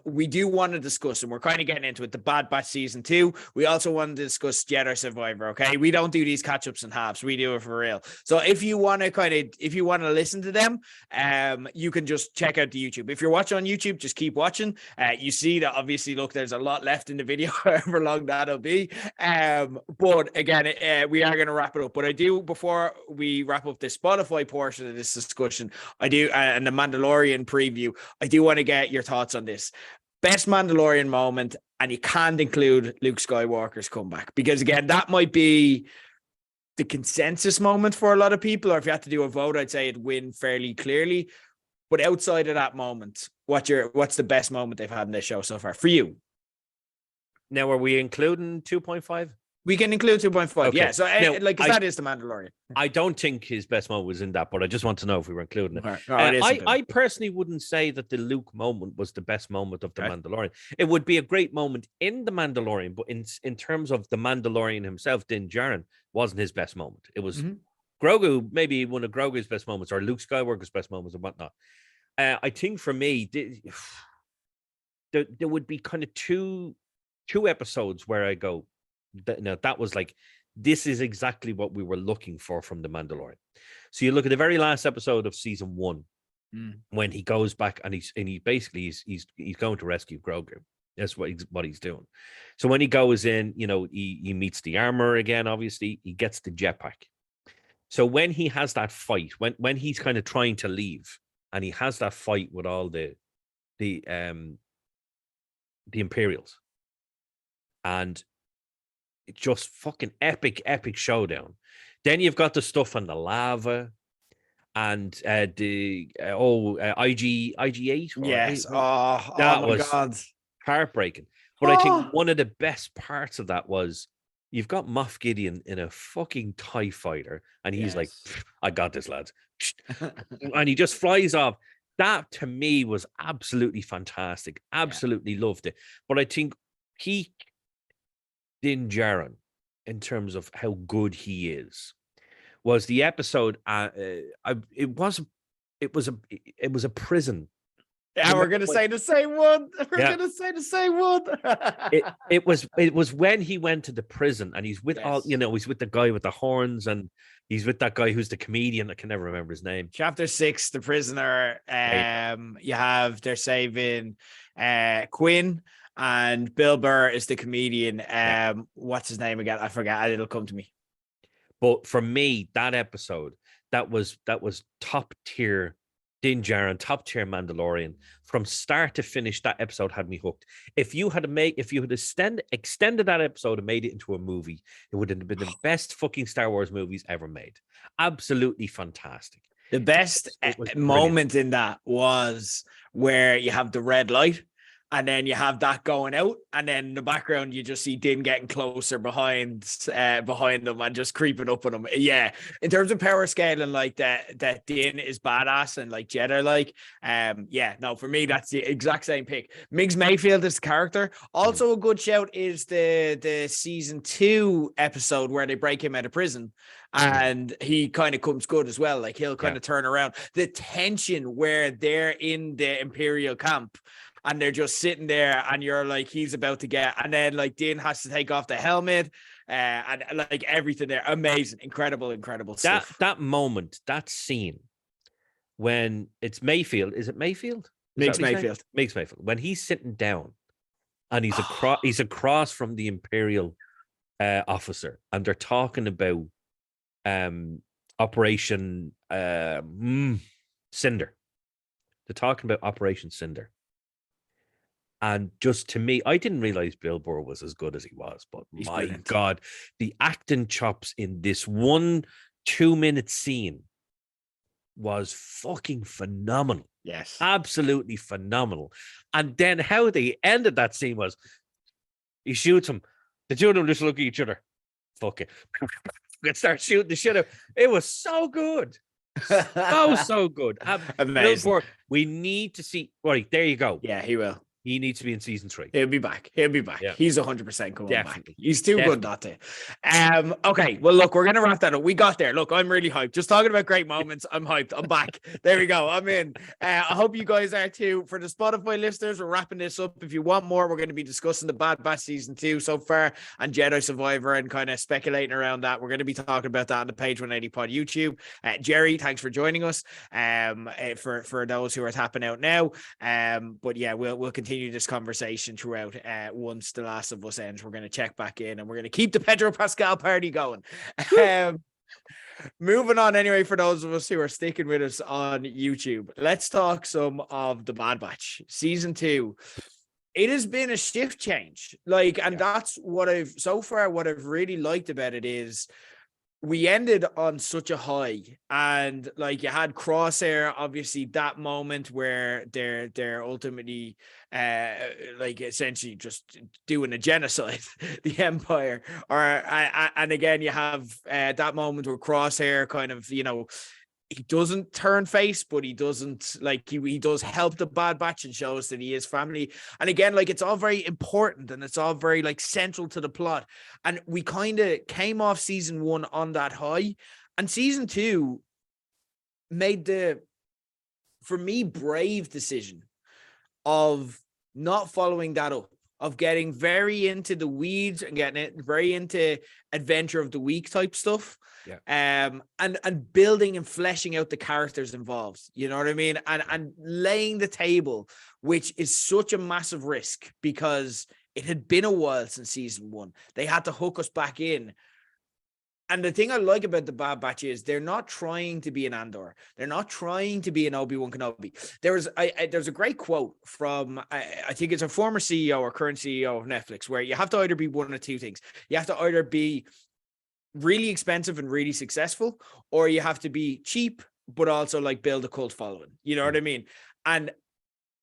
We do want to discuss, and we're kind of getting into it, the Bad Batch season 2. We also want to discuss Jedi Survivor. Okay, we don't do these catch ups and halves. We do it for real. So if you want to listen to them, you can just check out the YouTube. If you're watching on YouTube, just keep watching. You see that obviously, look, there's a lot left in the video, however long that'll be. But again, we are going to wrap it up. But I do, before we wrap up the Spotify portion of this discussion, I do, and the Mandalorian preview, I do want to get your thoughts on this. Best Mandalorian moment, and you can't include Luke Skywalker's comeback, because again, that might be the consensus moment for a lot of people, or if you had to do a vote, I'd say it'd win fairly clearly. But outside of that moment, what's the best moment they've had in this show so far for you? Now, are we including 2.5? We can include 2.5. Okay. Yeah. So now, that is the Mandalorian. I don't think his best moment was in that, but I just want to know if we were including it. I personally wouldn't say that the Luke moment was the best moment of the Mandalorian. It would be a great moment in the Mandalorian, but in terms of the Mandalorian himself, Din Djarin wasn't his best moment. It was Grogu, maybe one of Grogu's best moments, or Luke Skywalker's best moments, and whatnot. I think for me, there would be kind of two episodes where I go, that was like, this is exactly what we were looking for from the Mandalorian. So you look at the very last episode of season 1, when he goes back and he's going to rescue Grogu. That's what he's doing. So when he goes in, he meets the armor again. Obviously, he gets the jetpack. So when he has that fight, when he's kind of trying to leave, and he has that fight with all the Imperials, and it's just fucking epic showdown. Then you've got the stuff on the lava and the IG8. Yes. That was God, heartbreaking. But I think one of the best parts of that was you've got Moff Gideon in a fucking TIE fighter, and he's like, I got this, lads. And he just flies off. That to me was absolutely fantastic. Absolutely loved it. But I think Din Djarin, in terms of how good he is, was the episode. It was a prison. Yeah, we're gonna say the same one. Gonna say the same one. It was when he went to the prison, and he's with he's with the guy with the horns, and he's with that guy who's the comedian. I can never remember his name. Chapter 6, the prisoner. They're saving Quinn. And Bill Burr is the comedian. What's his name again? I forgot. It'll come to me. But for me, that episode, that was top tier Din Djarin, top tier Mandalorian, from start to finish. That episode had me hooked. If you had extended that episode and made it into a movie, it would have been the best fucking Star Wars movies ever made. Absolutely fantastic. The best It was moment in that was where you have the red light, and then you have that going out, and then in the background you just see Din getting closer behind them and just creeping up on him. Yeah, in terms of power scaling, like that Din is badass and like Jedi, like yeah, no, for me that's the exact same pick. Migs Mayfield is the character. Also, a good shout is the season 2 episode where they break him out of prison. And he kind of comes good as well. Like he'll kind of turn around. The tension where they're in the Imperial camp and they're just sitting there and you're like, he's about to get, and then like Din has to take off the helmet and like everything there. Amazing, incredible stuff. That moment, that scene when it's Mayfield, is it Mayfield? Migs Mayfield. Migs Mayfield. When he's sitting down and he's across from the Imperial officer and they're talking about Operation Cinder. They're talking about Operation Cinder. And just to me, I didn't realize Bill Burr was as good as he was, but He's my brilliant. God, the acting chops in this 1 2-minute scene was fucking phenomenal. Yes. Absolutely phenomenal. And then how they ended that scene was he shoots him. The two of them just look at each other. Fuck it. And start shooting the shit out. It was so good. So good. Amazing. Bill Burr, we need to see. Right, there you go. Yeah, he will. He needs to be in season 3. He'll be back. Yeah. He's 100% coming back. He's too good not to. Okay. Well, look, we're gonna wrap that up. We got there. Look, I'm really hyped. Just talking about great moments. I'm hyped. I'm back. There we go. I'm in. I hope you guys are too. For the Spotify listeners, we're wrapping this up. If you want more, we're going to be discussing the Bad Batch season 2 so far and Jedi Survivor and kind of speculating around that. We're going to be talking about that on the Page 180 Pod YouTube. Gerry, thanks for joining us. For those who are tapping out now. But yeah, we'll continue this conversation throughout. Once The Last of Us ends, we're going to check back in and we're going to keep the Pedro Pascal party going. Moving on anyway, for those of us who are sticking with us on YouTube, let's talk some of the Bad Batch season 2. It has been a shift change, that's what I've really liked about it is we ended on such a high, and like you had Crosshair, obviously that moment where they're ultimately essentially just doing a genocide, the Empire, and again you have that moment where Crosshair kind of, he doesn't turn face, but he doesn't he does help the Bad Batch and shows that he is family. And again, it's all very important and it's all very central to the plot. And we kind of came off season 1 on that high, and season 2 made the, for me, brave decision of not following that up, of getting very into the weeds and getting it very into adventure of the week type stuff. Yeah. And building and fleshing out the characters involved, you know what I mean? And laying the table, which is such a massive risk because it had been a while since season 1. They had to hook us back in. And the thing I like about the Bad Batch is they're not trying to be an Andor. They're not trying to be an Obi-Wan Kenobi. There's a great quote from, I think it's a former CEO or current CEO of Netflix, where you have to either be one of two things. You have to either be really expensive and really successful, or you have to be cheap, but also build a cult following. You know what I mean? And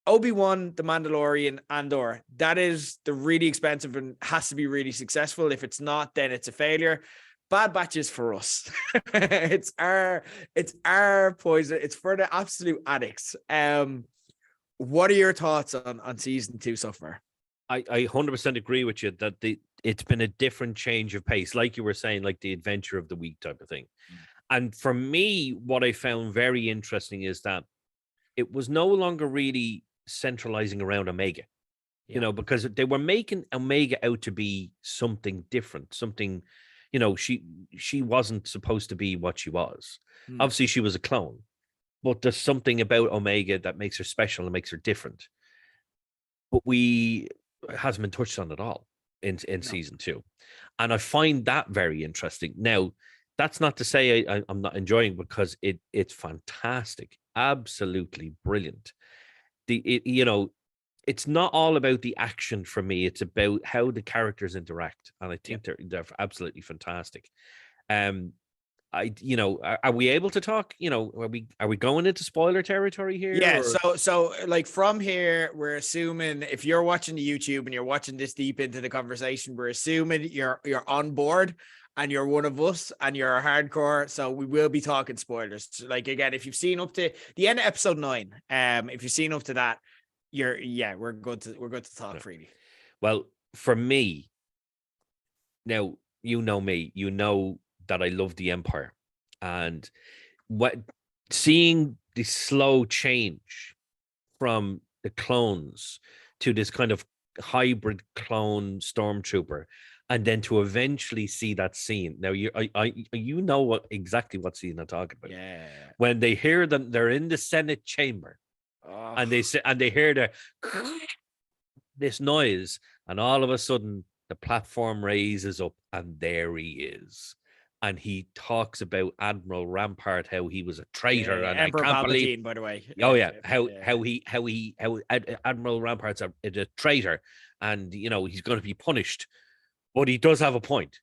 Obi-Wan, The Mandalorian, Andor, that is the really expensive and has to be really successful. If it's not, then it's a failure. Bad Batch is for us. It's our poison. It's for the absolute addicts. What are your thoughts on season 2 so far? I 100% agree with you that it's been a different change of pace, like you were saying, the adventure of the week type of thing. And for me, what I found very interesting is that it was no longer really centralizing around Omega, because they were making Omega out to be something different, something, she wasn't supposed to be what she was. Obviously, she was a clone, but there's something about Omega that makes her special and makes her different. But hasn't been touched on at all in season 2. And I find that very interesting. Now, that's not to say I'm not enjoying, because it's fantastic. absolutely brilliant. It's not all about the action for me. It's about how the characters interact, and I think they're absolutely fantastic. Um, are we able to talk? Are we going into spoiler territory here? Yeah, Or? so like from here, we're assuming if you're watching the YouTube and you're watching this deep into the conversation, we're assuming you're on board and you're one of us and you're a hardcore. So we will be talking spoilers. Like again, if you've seen up to the end of episode 9, if you've seen up to that, we're good to talk freely. Well, for me, now you know me, you know that I love the Empire, and what seeing the slow change from the clones to this kind of hybrid clone stormtrooper, and then to eventually see that scene. Now you know exactly what scene I'm talking about. Yeah. When they hear them, they're in the Senate chamber, and they hear this noise, and all of a sudden the platform raises up, and there he is. And he talks about Admiral Rampart, how he was a traitor, and Emperor I can't Palpatine, believe. by the way. How Admiral Rampart's a traitor, and he's going to be punished. But he does have a point.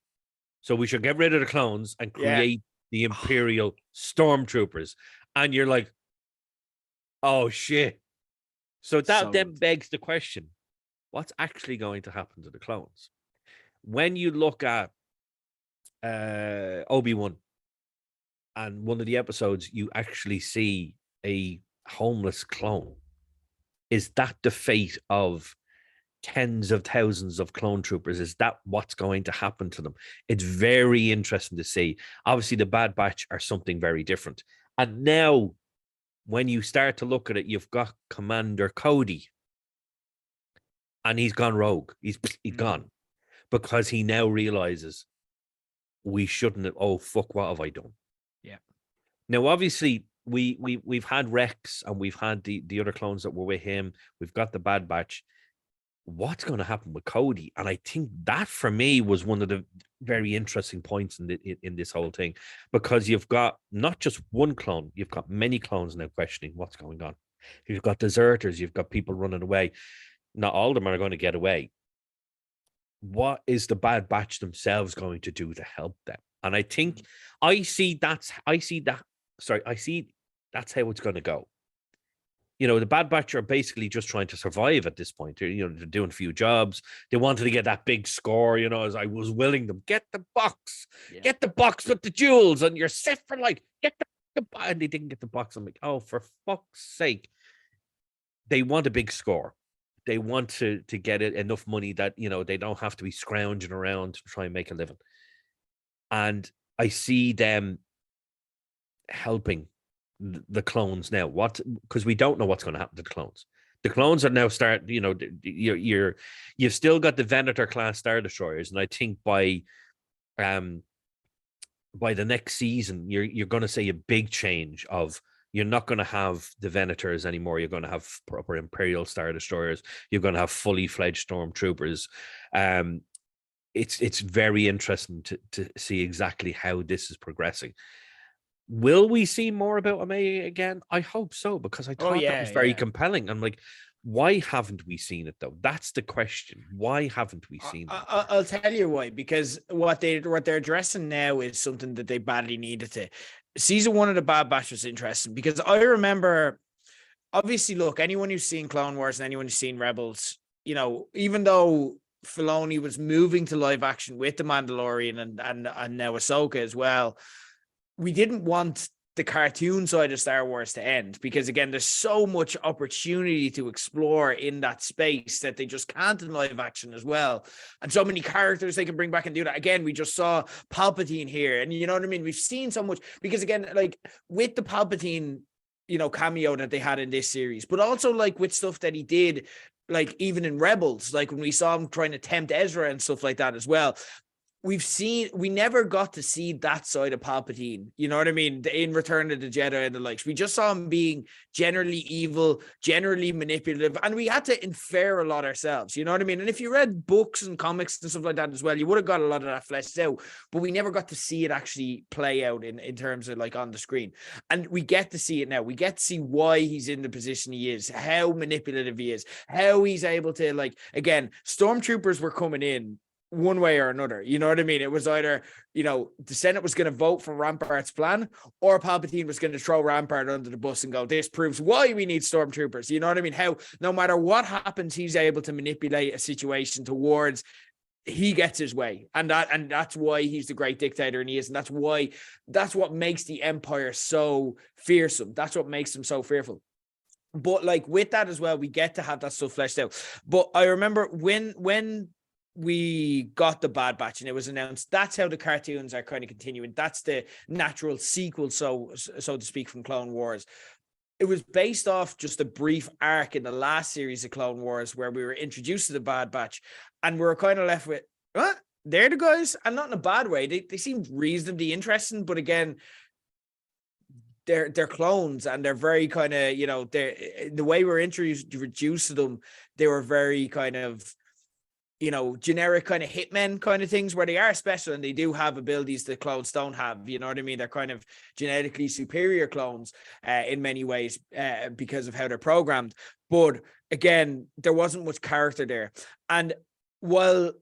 So we should get rid of the clones and create the Imperial Stormtroopers. And you're like, oh shit. So that then begs the question: what's actually going to happen to the clones? When you look at Obi-Wan, and one of the episodes, you actually see a homeless clone. Is that the fate of tens of thousands of clone troopers? Is that what's going to happen to them? It's very interesting to see. Obviously, the Bad Batch are something very different. And now, when you start to look at it, you've got Commander Cody, and he's gone rogue. He's gone because he now realizes we shouldn't have. Oh fuck! What have I done? Yeah. Now, obviously, we've had Rex, and we've had the other clones that were with him. We've got the Bad Batch. What's going to happen with Cody? And I think that for me was one of the very interesting points in this whole thing, because you've got not just one clone, you've got many clones now questioning what's going on. You've got deserters, you've got people running away. Not all of them are going to get away. What is the Bad Batch themselves going to do to help them? And I think I see that's how it's going to go. The Bad Batch are basically just trying to survive at this point. They're doing a few jobs. They wanted to get that big score, as I was willing them. Get the box. Yeah. Get the box with the jewels, and you're set for get the box. And they didn't get the box. I'm like, oh, for fuck's sake. They want a big score. They want to get it enough money that, they don't have to be scrounging around to try and make a living. And I see them helping the clones now. Because we don't know what's going to happen to the clones. The clones are now you've still got the Venator class Star Destroyers, and I think by the next season you're going to see a big change of. You're not going to have the Venators anymore. You're going to have proper Imperial Star Destroyers. You're going to have fully fledged Stormtroopers. It's very interesting to see exactly how this is progressing. Will we see more about Omega again? I hope so, because I thought that was very compelling. I'm like, why haven't we seen it though? That's the question. Why haven't we seen it? I'll tell you why. Because what they're addressing now is something that they badly needed to. Season 1 of the Bad Batch was interesting because I remember, obviously, look, anyone who's seen Clone Wars and anyone who's seen Rebels, even though Filoni was moving to live action with The Mandalorian and now Ahsoka as well, we didn't want the cartoon side of Star Wars to end, because again, there's so much opportunity to explore in that space that they just can't in live action as well. And so many characters they can bring back and do that. Again, we just saw Palpatine here, and you know what I mean? We've seen so much, because again, like with the Palpatine, cameo that they had in this series, but also like with stuff that he did, like even in Rebels, like when we saw him trying to tempt Ezra and stuff like that as well. we never got to see that side of Palpatine, you know what I mean, in Return of the Jedi and the likes. We just saw him being generally evil, generally manipulative, and we had to infer a lot ourselves, you know what I mean? And if you read books and comics and stuff like that as well, you would have got a lot of that fleshed out, but we never got to see it actually play out in terms of like on the screen. And we get to see it now. We get to see why he's in the position he is, how manipulative he is, how he's able to, like, again, stormtroopers were coming in one way or another, you know what I mean? It was either, you know, the Senate was going to vote for Rampart's plan, or Palpatine was going to throw Rampart under the bus and go, this proves why we need stormtroopers, you know what I mean? How no matter what happens, he's able to manipulate a situation towards he gets his way, and that's why he's the great dictator, and he is, and that's what makes the Empire so fearsome. That's what makes them so fearful. But like with that as well, we get to have that stuff fleshed out. But I remember when we got the Bad Batch and it was announced, that's how the cartoons are kind of continuing. That's the natural sequel, so to speak, from Clone Wars. It was based off just a brief arc in the last series of Clone Wars where we were introduced to the Bad Batch, and we were kind of left with, what? They're the guys, and not in a bad way. They seemed reasonably interesting, but again, they're clones, and they're very kind of, you know, the way we're introduced to them, they were very kind of, you know, generic kind of hitmen kind of things, where they are special and they do have abilities that clones don't have, you know what I mean? They're kind of genetically superior clones in many ways because of how they're programmed. But again, there wasn't much character there. And while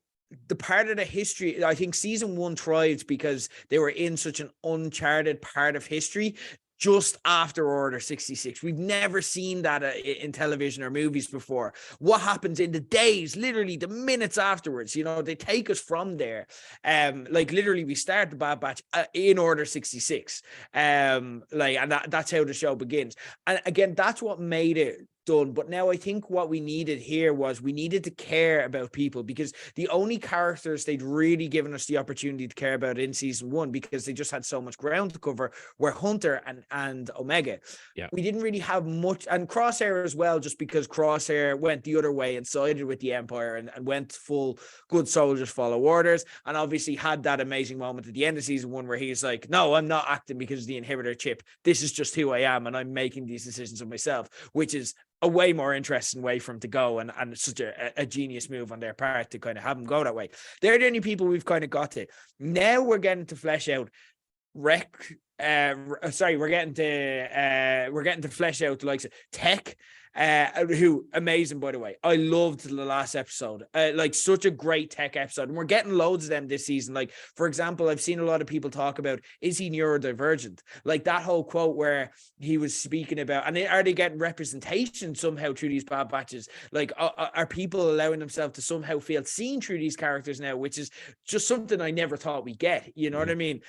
the part of the history, I think season 1 thrived because they were in such an uncharted part of history just after Order 66. We've never seen that in television or movies before. What happens in the days, literally the minutes afterwards, you know, they take us from there. Like literally we start the Bad Batch in Order 66. And that's how the show begins. And again, that's what made it done. But now I think what we needed here was we needed to care about people, because the only characters they'd really given us the opportunity to care about in season 1, because they just had so much ground to cover, were Hunter and Omega. Yeah, we didn't really have much, and Crosshair as well, just because Crosshair went the other way and sided with the Empire and went full good soldiers follow orders, and obviously had that amazing moment at the end of season 1 where he's like, no, I'm not acting because of the inhibitor chip, this is just who I am, and I'm making these decisions of myself, which is a way more interesting way for him to go, and such a genius move on their part to kind of have him go that way. They're the only people we've kind of got to. Now we're getting to flesh out we're getting to flesh out the likes of Tech, who amazing, by the way. I loved the last episode, like such a great Tech episode, and we're getting loads of them this season. Like, for example, I've seen a lot of people talk about, is he neurodivergent? Like that whole quote where he was speaking about, and are they getting representation somehow through these Bad Batches? Like, are people allowing themselves to somehow feel seen through these characters now, which is just something I never thought we'd get, you know what I mean?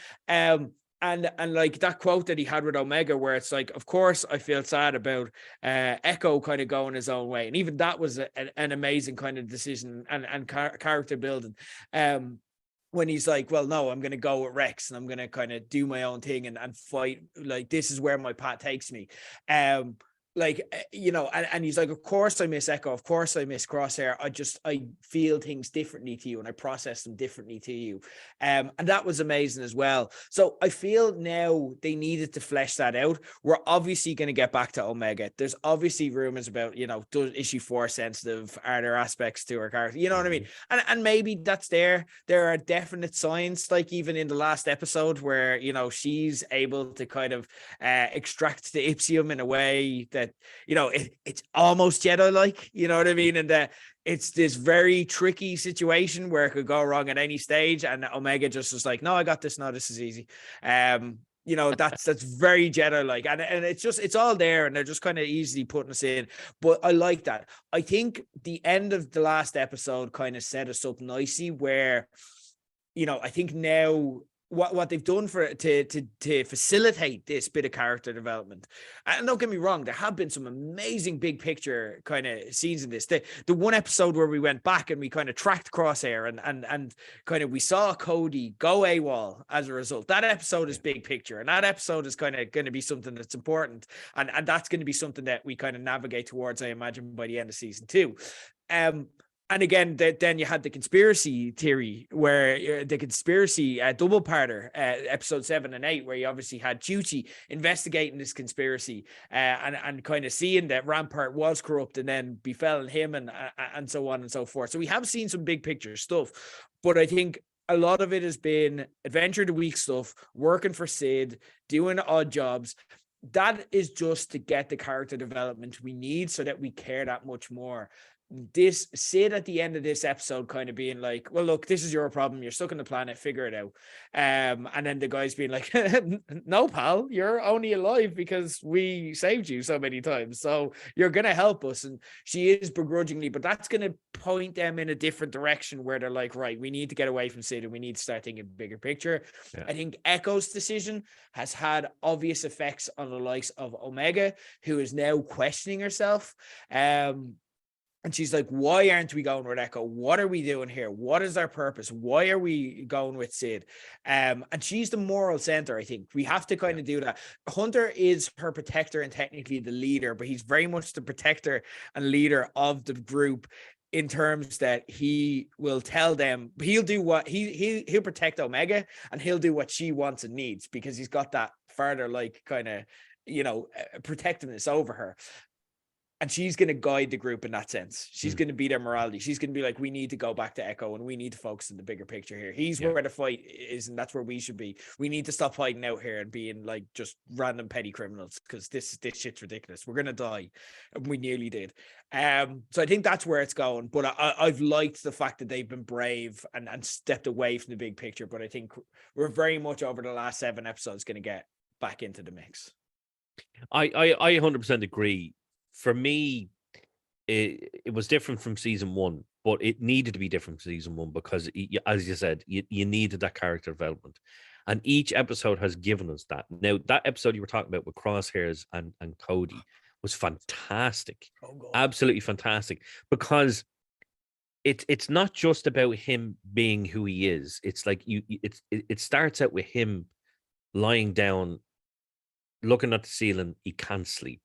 And like that quote that he had with Omega, where it's like, of course I feel sad about Echo kind of going his own way, and even that was an amazing kind of decision and character building. When he's like, well, no, I'm going to go with Rex and I'm going to kind of do my own thing and fight. Like, this is where my path takes me. You know, and he's like, of course I miss Echo, of course I miss Crosshair, I feel things differently to you and I process them differently to you, and that was amazing as well. So I feel now they needed to flesh that out. We're obviously going to get back to Omega. There's is rumors about, you know, is she Force sensitive, are there aspects to her character, you know what I mean, and maybe that's there are definite signs, like even in the last episode where, you know, she's able to kind of extract the Ipsium in a way that, you know, it's almost Jedi-like, you know what I mean? And it's this very tricky situation where it could go wrong at any stage. And Omega just was like, no, I got this. No, this is easy. You know, that's very Jedi-like. And it's all there, and they're just kind of easily putting us in. But I like that. I think the end of the last episode kind of set us up nicely where, you know, I think now what they've done for to facilitate this bit of character development. And don't get me wrong, there have been some amazing big picture kind of scenes in this. The one episode where we went back and we kind of tracked Crosshair and kind of we saw Cody go AWOL as a result. That episode is big picture, and that episode is kind of going to be something that's important, and that's going to be something that we kind of navigate towards, I imagine, by the end of season 2. And again, then you had the conspiracy theory, where the conspiracy double-parter, episode 7 and 8, where you obviously had Chuchi investigating this conspiracy, and kind of seeing that Rampart was corrupt and then befell him, and so on and so forth. So we have seen some big picture stuff, but I think a lot of it has been Adventure of the Week stuff, working for Sid, doing odd jobs. That is just to get the character development we need so that we care that much more. This Sid at the end of this episode kind of being like, well, look, this is your problem, you're stuck on the planet, figure it out. And then the guys being like, no, pal, you're only alive because we saved you so many times, so you're gonna help us. And she is begrudgingly, but that's gonna point them in a different direction, where they're like, right, we need to get away from Sid and we need to start thinking bigger picture. I think Echo's decision has had obvious effects on the likes of Omega, who is now questioning herself. And she's like, why aren't we going with Echo? What are we doing here? What is our purpose? Why are we going with Sid? And she's the moral center, I think. We have to kind of do that. Hunter is her protector and technically the leader, but he's very much the protector and leader of the group, in terms that he will tell them, he'll do what he'll protect Omega, and he'll do what she wants and needs, because he's got that further, like, kind of, protectiveness over her. And she's going to guide the group in that sense. She's going to be their morality. She's going to be like, we need to go back to Echo and we need to focus on the bigger picture here. He's where the fight is, and that's where we should be. We need to stop hiding out here and being like just random petty criminals, because this shit's ridiculous. We're going to die. And we nearly did. So I think that's where it's going. But I've liked the fact that they've been brave and stepped away from the big picture. But I think we're very much, over the last 7 episodes, going to get back into the mix. I 100% agree. For me, it was different from season 1, but it needed to be different from season 1 because, as you said, you needed that character development. And each episode has given us that. Now, that episode you were talking about with Crosshairs and Cody was fantastic. Absolutely fantastic. Because it's not just about him being who he is. It's like it starts out with him lying down, looking at the ceiling. He can't sleep.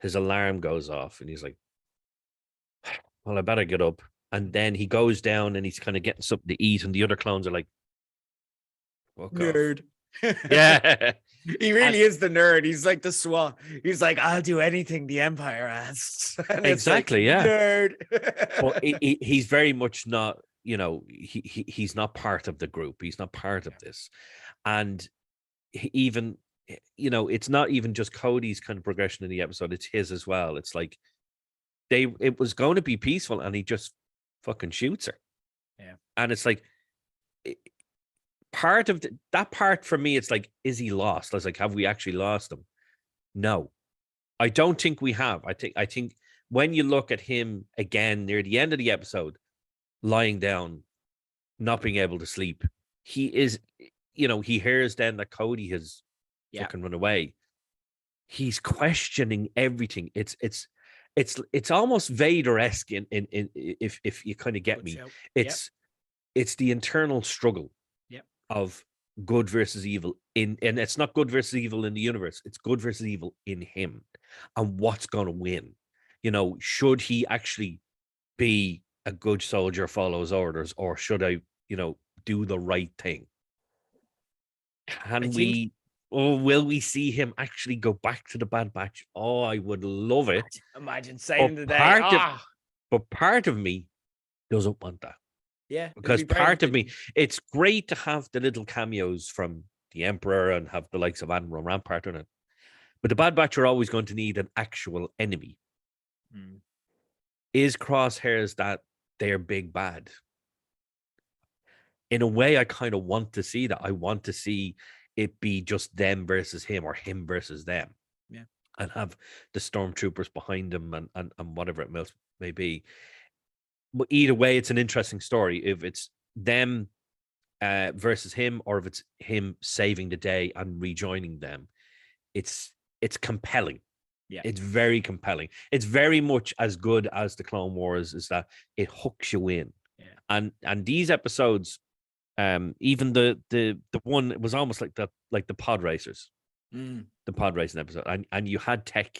His alarm goes off and he's like, well, I better get up. And then he goes down and he's kind of getting something to eat. And the other clones are like, nerd. Yeah. He really is the nerd. He's like the SWAT. He's like, I'll do anything the Empire asks. Exactly. Like, yeah. Nerd. But he's very much not, he's not part of the group. He's not part of this. And even, it's not even just Cody's kind of progression in the episode, it's his as well. It's like it was going to be peaceful and he just fucking shoots her. Yeah. And it's like, part of that part for me, it's like, is he lost? I was like, have we actually lost him? No, I don't think we have. I think when you look at him again near the end of the episode, lying down, not being able to sleep, he is, he hears then that Cody has fucking run away. He's questioning everything. It's almost Vader-esque in if you kind of get me. It's the internal struggle of good versus evil and it's not good versus evil in the universe. It's good versus evil in him, and what's going to win. Should he actually be a good soldier, follow his orders, or should I, do the right thing? Will we see him actually go back to the Bad Batch? Oh, I would love it. Imagine saying today. But part of me doesn't want that. Yeah. Because part of me, it's great to have the little cameos from the Emperor and have the likes of Admiral Rampart in it. But the Bad Batch are always going to need an actual enemy. Is Crosshairs that they're big bad? In a way, I kind of want to see that. I want to see it be just them versus him, or him versus them. Yeah. And have the stormtroopers behind them and whatever it may be. But either way, it's an interesting story. If it's them versus him, or if it's him saving the day and rejoining them, it's compelling. Yeah, it's very compelling. It's very much as good as the Clone Wars, is that it hooks you in. Yeah. And these episodes, even the one, it was almost like the pod racers, the pod racing episode, and you had Tech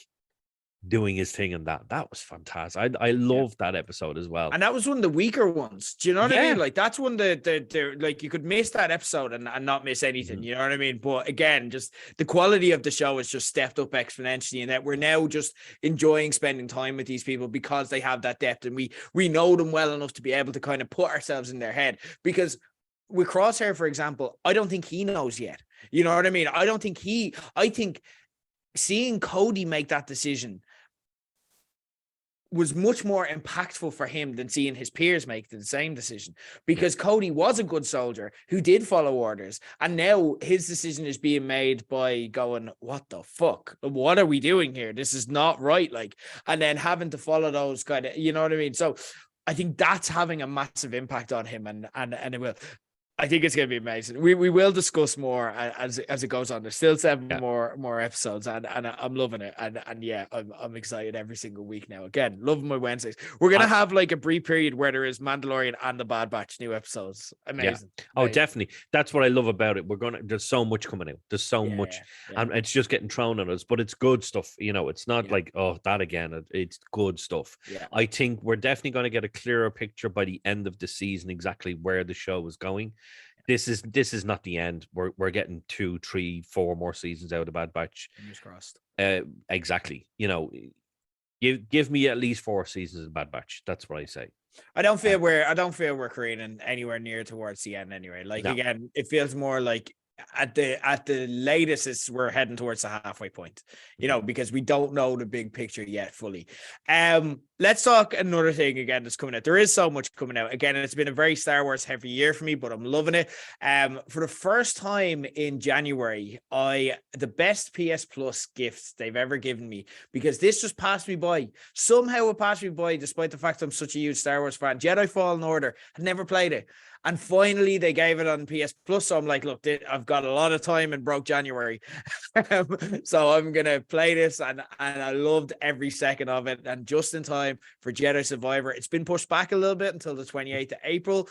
doing his thing, and that was fantastic. I loved that episode as well. And that was one of the weaker ones. Do you know what I mean? Yeah. Like that's one the like you could miss that episode and not miss anything. You know what I mean? But again, just the quality of the show has just stepped up exponentially, and that we're now just enjoying spending time with these people because they have that depth, and we know them well enough to be able to kind of put ourselves in their head. Because with Crosshair, for example, I don't think he knows yet. You know what I mean? I think seeing Cody make that decision was much more impactful for him than seeing his peers make the same decision, because Cody was a good soldier who did follow orders, and now his decision is being made by going, what the fuck, what are we doing here? This is not right. Like, and then having to follow those kind of, you know what I mean? So I think that's having a massive impact on him, and it will. I think it's going to be amazing. We will discuss more as it goes on. There's still 7 more episodes, and I'm loving it. And yeah, I'm excited every single week now. Again, loving my Wednesdays. We're gonna have like a brief period where there is Mandalorian and the Bad Batch new episodes. Amazing. Yeah. Oh, definitely. That's what I love about it. There's so much coming out. There's so much, and it's just getting thrown at us. But it's good stuff. You know, it's not like, oh, that again. It's good stuff. Yeah. I think we're definitely going to get a clearer picture by the end of the season exactly where the show is going. This is not the end. We're getting 2, 3, 4 more seasons out of Bad Batch. Fingers crossed. Exactly. You know, give me at least 4 seasons of Bad Batch. That's what I say. I don't feel we're careening anywhere near towards the end anyway. Like, again, it feels more like at the latest we're heading towards the halfway point, you know, because we don't know the big picture yet fully. Let's talk another thing again that's coming out. There is so much coming out. Again, it's been a very Star Wars heavy year for me, but I'm loving it. For the first time in January, the best PS Plus gifts they've ever given me, because this just passed me by. Somehow it passed me by, despite the fact I'm such a huge Star Wars fan. Jedi Fallen Order. I'd never played it. And finally, they gave it on PS Plus. So I'm like, look, I've got a lot of time in broke January. So I'm going to play this. And I loved every second of it. And just in time for Jedi Survivor. It's been pushed back a little bit until the 28th of April.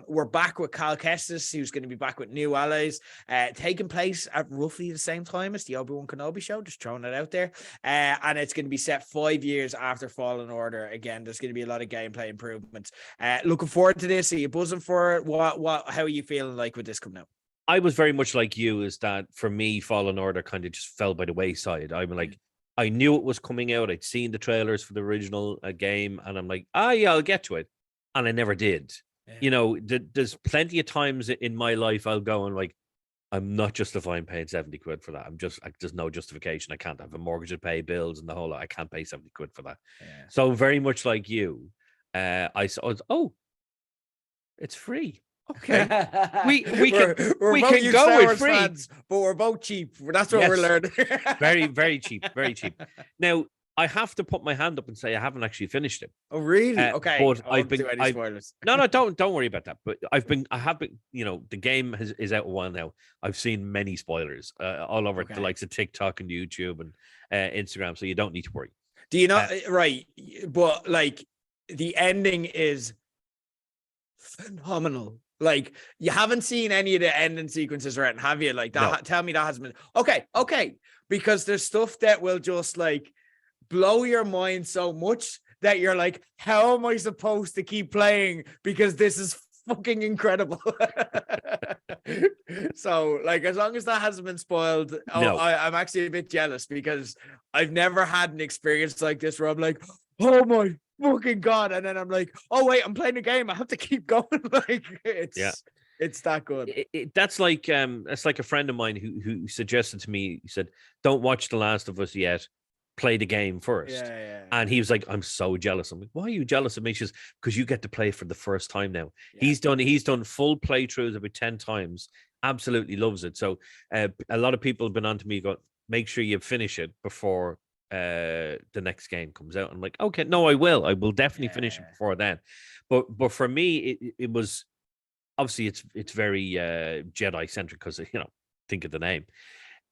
We're back with Cal Kestis, who's going to be back with new allies, taking place at roughly the same time as the Obi-Wan Kenobi show. Just throwing it out there. And it's going to be set 5 years after Fallen Order. Again, there's going to be a lot of gameplay improvements. Looking forward to this. Are you buzzing for it? How are you feeling like with this coming out? I was very much like you, is that for me, Fallen Order kind of just fell by the wayside. I'm like, I knew it was coming out. I'd seen the trailers for the original game, and I'm like, yeah, I'll get to it. And I never did. Yeah. You know, there's plenty of times in my life I'll go and like, I'm not justifying paying 70 quid for that. There's no justification. I can't have a mortgage to pay, bills and the whole lot. I can't pay 70 quid for that. Yeah. So very much like you, I saw, it's free. Okay, we can go with free, fans, but we're both cheap. That's what we're learning. Very, very cheap, very cheap. Now I have to put my hand up and say I haven't actually finished it. Oh, really? Okay. But spoilers. No, don't worry about that. But I have been. You know, the game is out a while now. I've seen many spoilers all over the likes of TikTok and YouTube and Instagram, so you don't need to worry. Do you know? Right, but like the ending is phenomenal. Like, you haven't seen any of the ending sequences, right? Have you? Like that? No. Tell me that hasn't been okay. Because there's stuff that will just like blow your mind so much that you're like, how am I supposed to keep playing? Because this is fucking incredible. So, like, as long as that hasn't been spoiled, I'm actually a bit jealous, because I've never had an experience like this where I'm like, oh my fucking God, and then I'm like, oh wait, I'm playing a game, I have to keep going. Like, it's that good. That's like a friend of mine who suggested to me, he said, don't watch The Last of Us yet, play the game first. And he was like, I'm so jealous. I'm like, why are you jealous of me? She says, because you get to play for the first time now. He's done full playthroughs about 10 times, absolutely loves it. So a lot of people have been on to me, go, make sure you finish it before the next game comes out. I'm like, okay, no, I will definitely finish it before then. But for me, it was obviously it's very Jedi centric, because, you know, think of the name.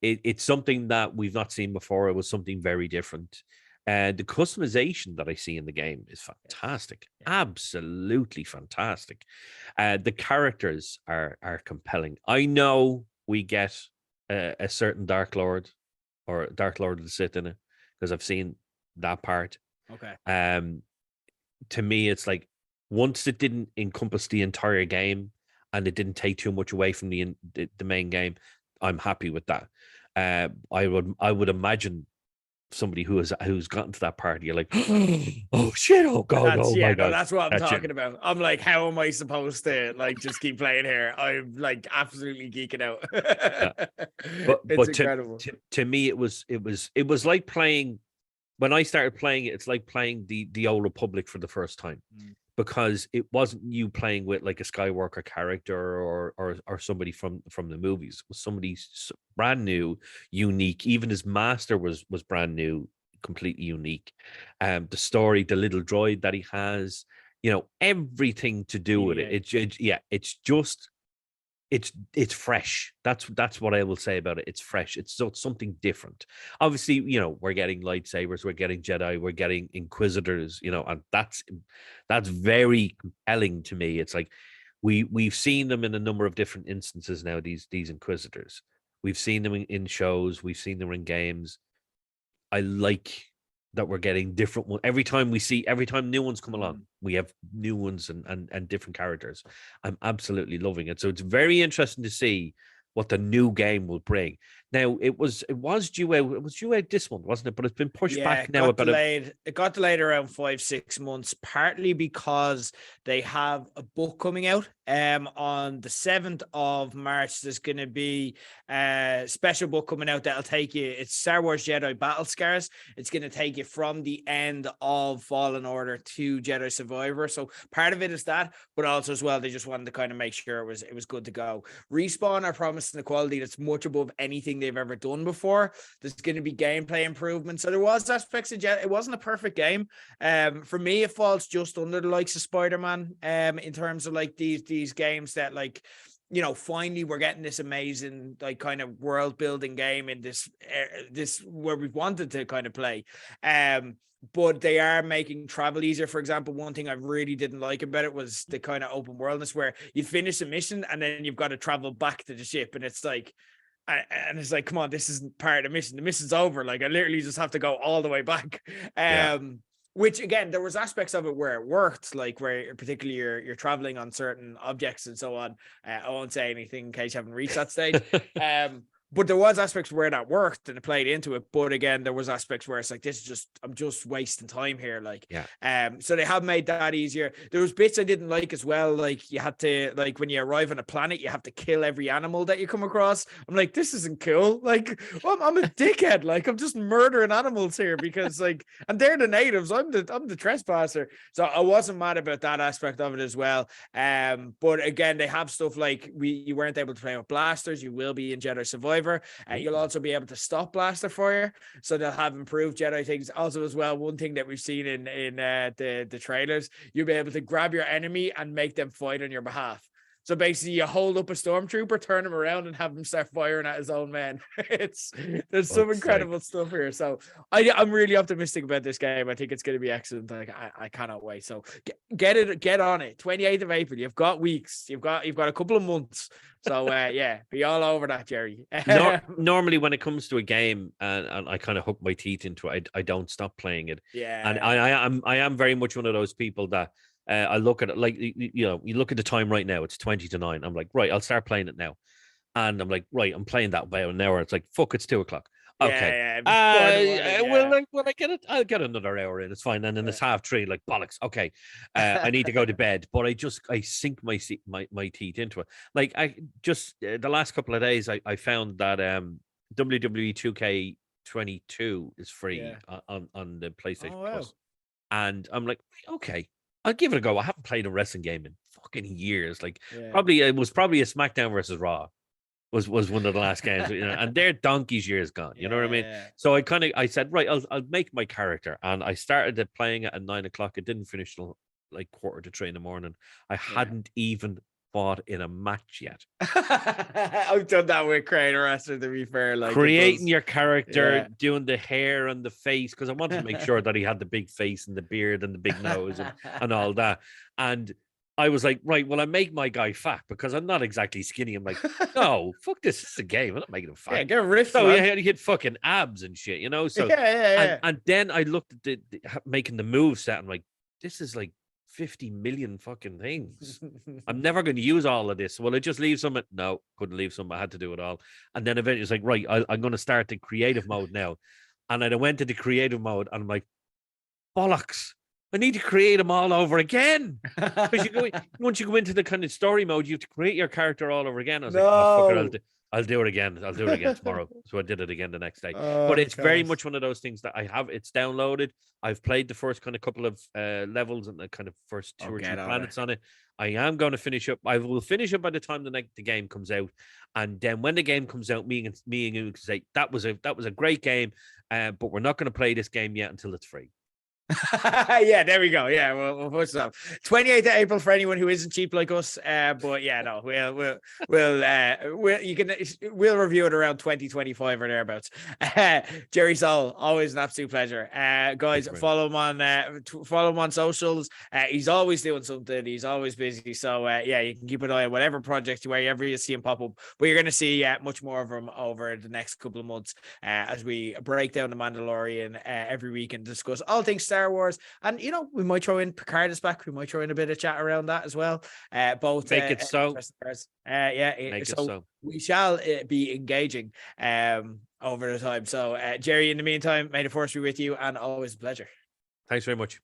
It's something that we've not seen before. It was something very different. The customization that I see in the game is fantastic. Absolutely fantastic. The characters are compelling. I know we get a certain Dark Lord or Dark Lord of the Sith in it, because I've seen that part. Okay. To me, it's like once it didn't encompass the entire game and it didn't take too much away from the main game, I'm happy with that. I would imagine somebody who's gotten to that part, you're like, oh shit, oh god, That's oh my god, that's what I'm that's talking about. I'm like, how am I supposed to like just keep playing here? I'm like absolutely geeking out. Yeah. It's But incredible. to me, it was like playing when I started playing it. It's like playing the Old Republic for the first time, because it wasn't you playing with like a Skywalker character or somebody from the movies. It was somebody brand new, unique. Even his master was brand new, completely unique. The story, the little droid that he has, everything to do with it. It's just it's fresh. That's what I will say about it. It's fresh. It's something different. Obviously, we're getting lightsabers, we're getting Jedi, we're getting Inquisitors, and that's very compelling to me. It's like we've seen them in a number of different instances now. These Inquisitors, we've seen them in shows, we've seen them in games. I like that we're getting different one every time new ones come along. We have new ones and different characters. I'm absolutely loving it. So it's very interesting to see what the new game will bring. Now it was due out this month, wasn't it? But it's been pushed back now about it got delayed around 5-6 months, partly because they have a book coming out on the 7th of March. There's going to be a special book coming out that'll take you. It's Star Wars Jedi Battle Scars. It's going to take you from the end of Fallen Order to Jedi Survivor. So part of it is that, but also as well, they just wanted to kind of make sure it was good to go. Respawn are promising a quality that's much above anything they've ever done before. There's going to be gameplay improvements. So there was aspects of Jedi. It wasn't a perfect game. For me, it falls just under the likes of Spider-Man in terms of like these games that like, finally we're getting this amazing like kind of world building game in this where we've wanted to kind of play. But they are making travel easier. For example, one thing I really didn't like about it was the kind of open worldness where you finish a mission and then you've got to travel back to the ship, and it's like, come on, this isn't part of the mission. The mission's over. Like I literally just have to go all the way back. Which again, there was aspects of it where it worked, like where particularly you're traveling on certain objects and so on. I won't say anything in case you haven't reached that stage. But there was aspects where that worked and it played into it. But again, there was aspects where it's like, I'm just wasting time here. Like, so they have made that easier. There was bits I didn't like as well. Like you had to, like when you arrive on a planet, you have to kill every animal that you come across. I'm like, this isn't cool. Like, I'm a dickhead. Like I'm just murdering animals here because like, and they're the natives. I'm the trespasser. So I wasn't mad about that aspect of it as well. But again, they have stuff like you weren't able to play with blasters. You will be in Jedi Survivor. You'll also be able to stop blaster fire, so they'll have improved Jedi things. Also, as well, one thing that we've seen in the trailers, you'll be able to grab your enemy and make them fight on your behalf. So basically, you hold up a stormtrooper, turn him around, and have him start firing at his own men. There's some incredible stuff here. So I'm really optimistic about this game. I think it's going to be excellent. Like I cannot wait. So get on it. 28th of April. You've got weeks. You've got a couple of months. So be all over that, Gerry. Normally, when it comes to a game and I kind of hook my teeth into it, I don't stop playing it. Yeah, and I am very much one of those people that. I look at it like, you look at the time right now, it's 20 to 9. I'm like, right, I'll start playing it now. And I'm like, right, I'm playing that about an hour. It's like, fuck, it's 2:00. Okay. When I get it, I'll get another hour in. It's fine. And then it's 3:30, like bollocks. Okay. I need to go to bed. But I sink my teeth into it. Like I just the last couple of days, I found that WWE 2K22 is free on the PlayStation Plus. And I'm like, okay, I'll give it a go. I haven't played a wrestling game in fucking years. Like probably a SmackDown versus Raw was one of the last games, and their donkey's years gone. You know what I mean? So I said, right, I'll make my character, and I started playing it at 9:00. It didn't finish till like 2:45 in the morning. I hadn't even fought in a match yet. I've done that with creating a wrestler, to be fair. Like creating your character, doing the hair and the face, because I wanted to make sure that he had the big face and the beard and the big nose and all that. And I was like, right, well, I make my guy fat because I'm not exactly skinny. I'm like, no, fuck this. This is a game. I'm not making him fat. Yeah, get ripped, So man. he had fucking abs and shit, you know? So, Yeah. and then I looked at making the move set. I'm like, this is like 50 million fucking things. I'm never going to use all of this. Well, I just leave some. No, couldn't leave some. I had to do it all. And then eventually it's like, right, I'm going to start the creative mode now. And I went to the creative mode and I'm like, bollocks. I need to create them all over again. Because once you go into the kind of story mode, you have to create your character all over again. I was like, oh, fuck it, I'll do it again. I'll do it again tomorrow. So I did it again the next day. But it's very much one of those things that I have. It's downloaded. I've played the first kind of couple of levels and the kind of first two or three planets on it. I am going to finish up. I will finish up by the time the game comes out. And then when the game comes out, me and you can say that was a great game, but we're not going to play this game yet until it's free. Yeah, there we go. Yeah, we'll put some 28th of April for anyone who isn't cheap like us. But yeah, no, we'll review it around 2025 or thereabouts. Gerry Soul, always an absolute pleasure. Guys, follow him on socials. He's always doing something. He's always busy. So yeah, you can keep an eye on whatever project wherever you see him pop up. But you're going to see much more of him over the next couple of months as we break down the Mandalorian every week and discuss all things Star Wars, and we might throw in Picard is back. We might throw in a bit of chat around that as well. Both make it so. Make it so. We shall be engaging over the time. So, Gerry, in the meantime, may the force be with you, and always a pleasure. Thanks very much.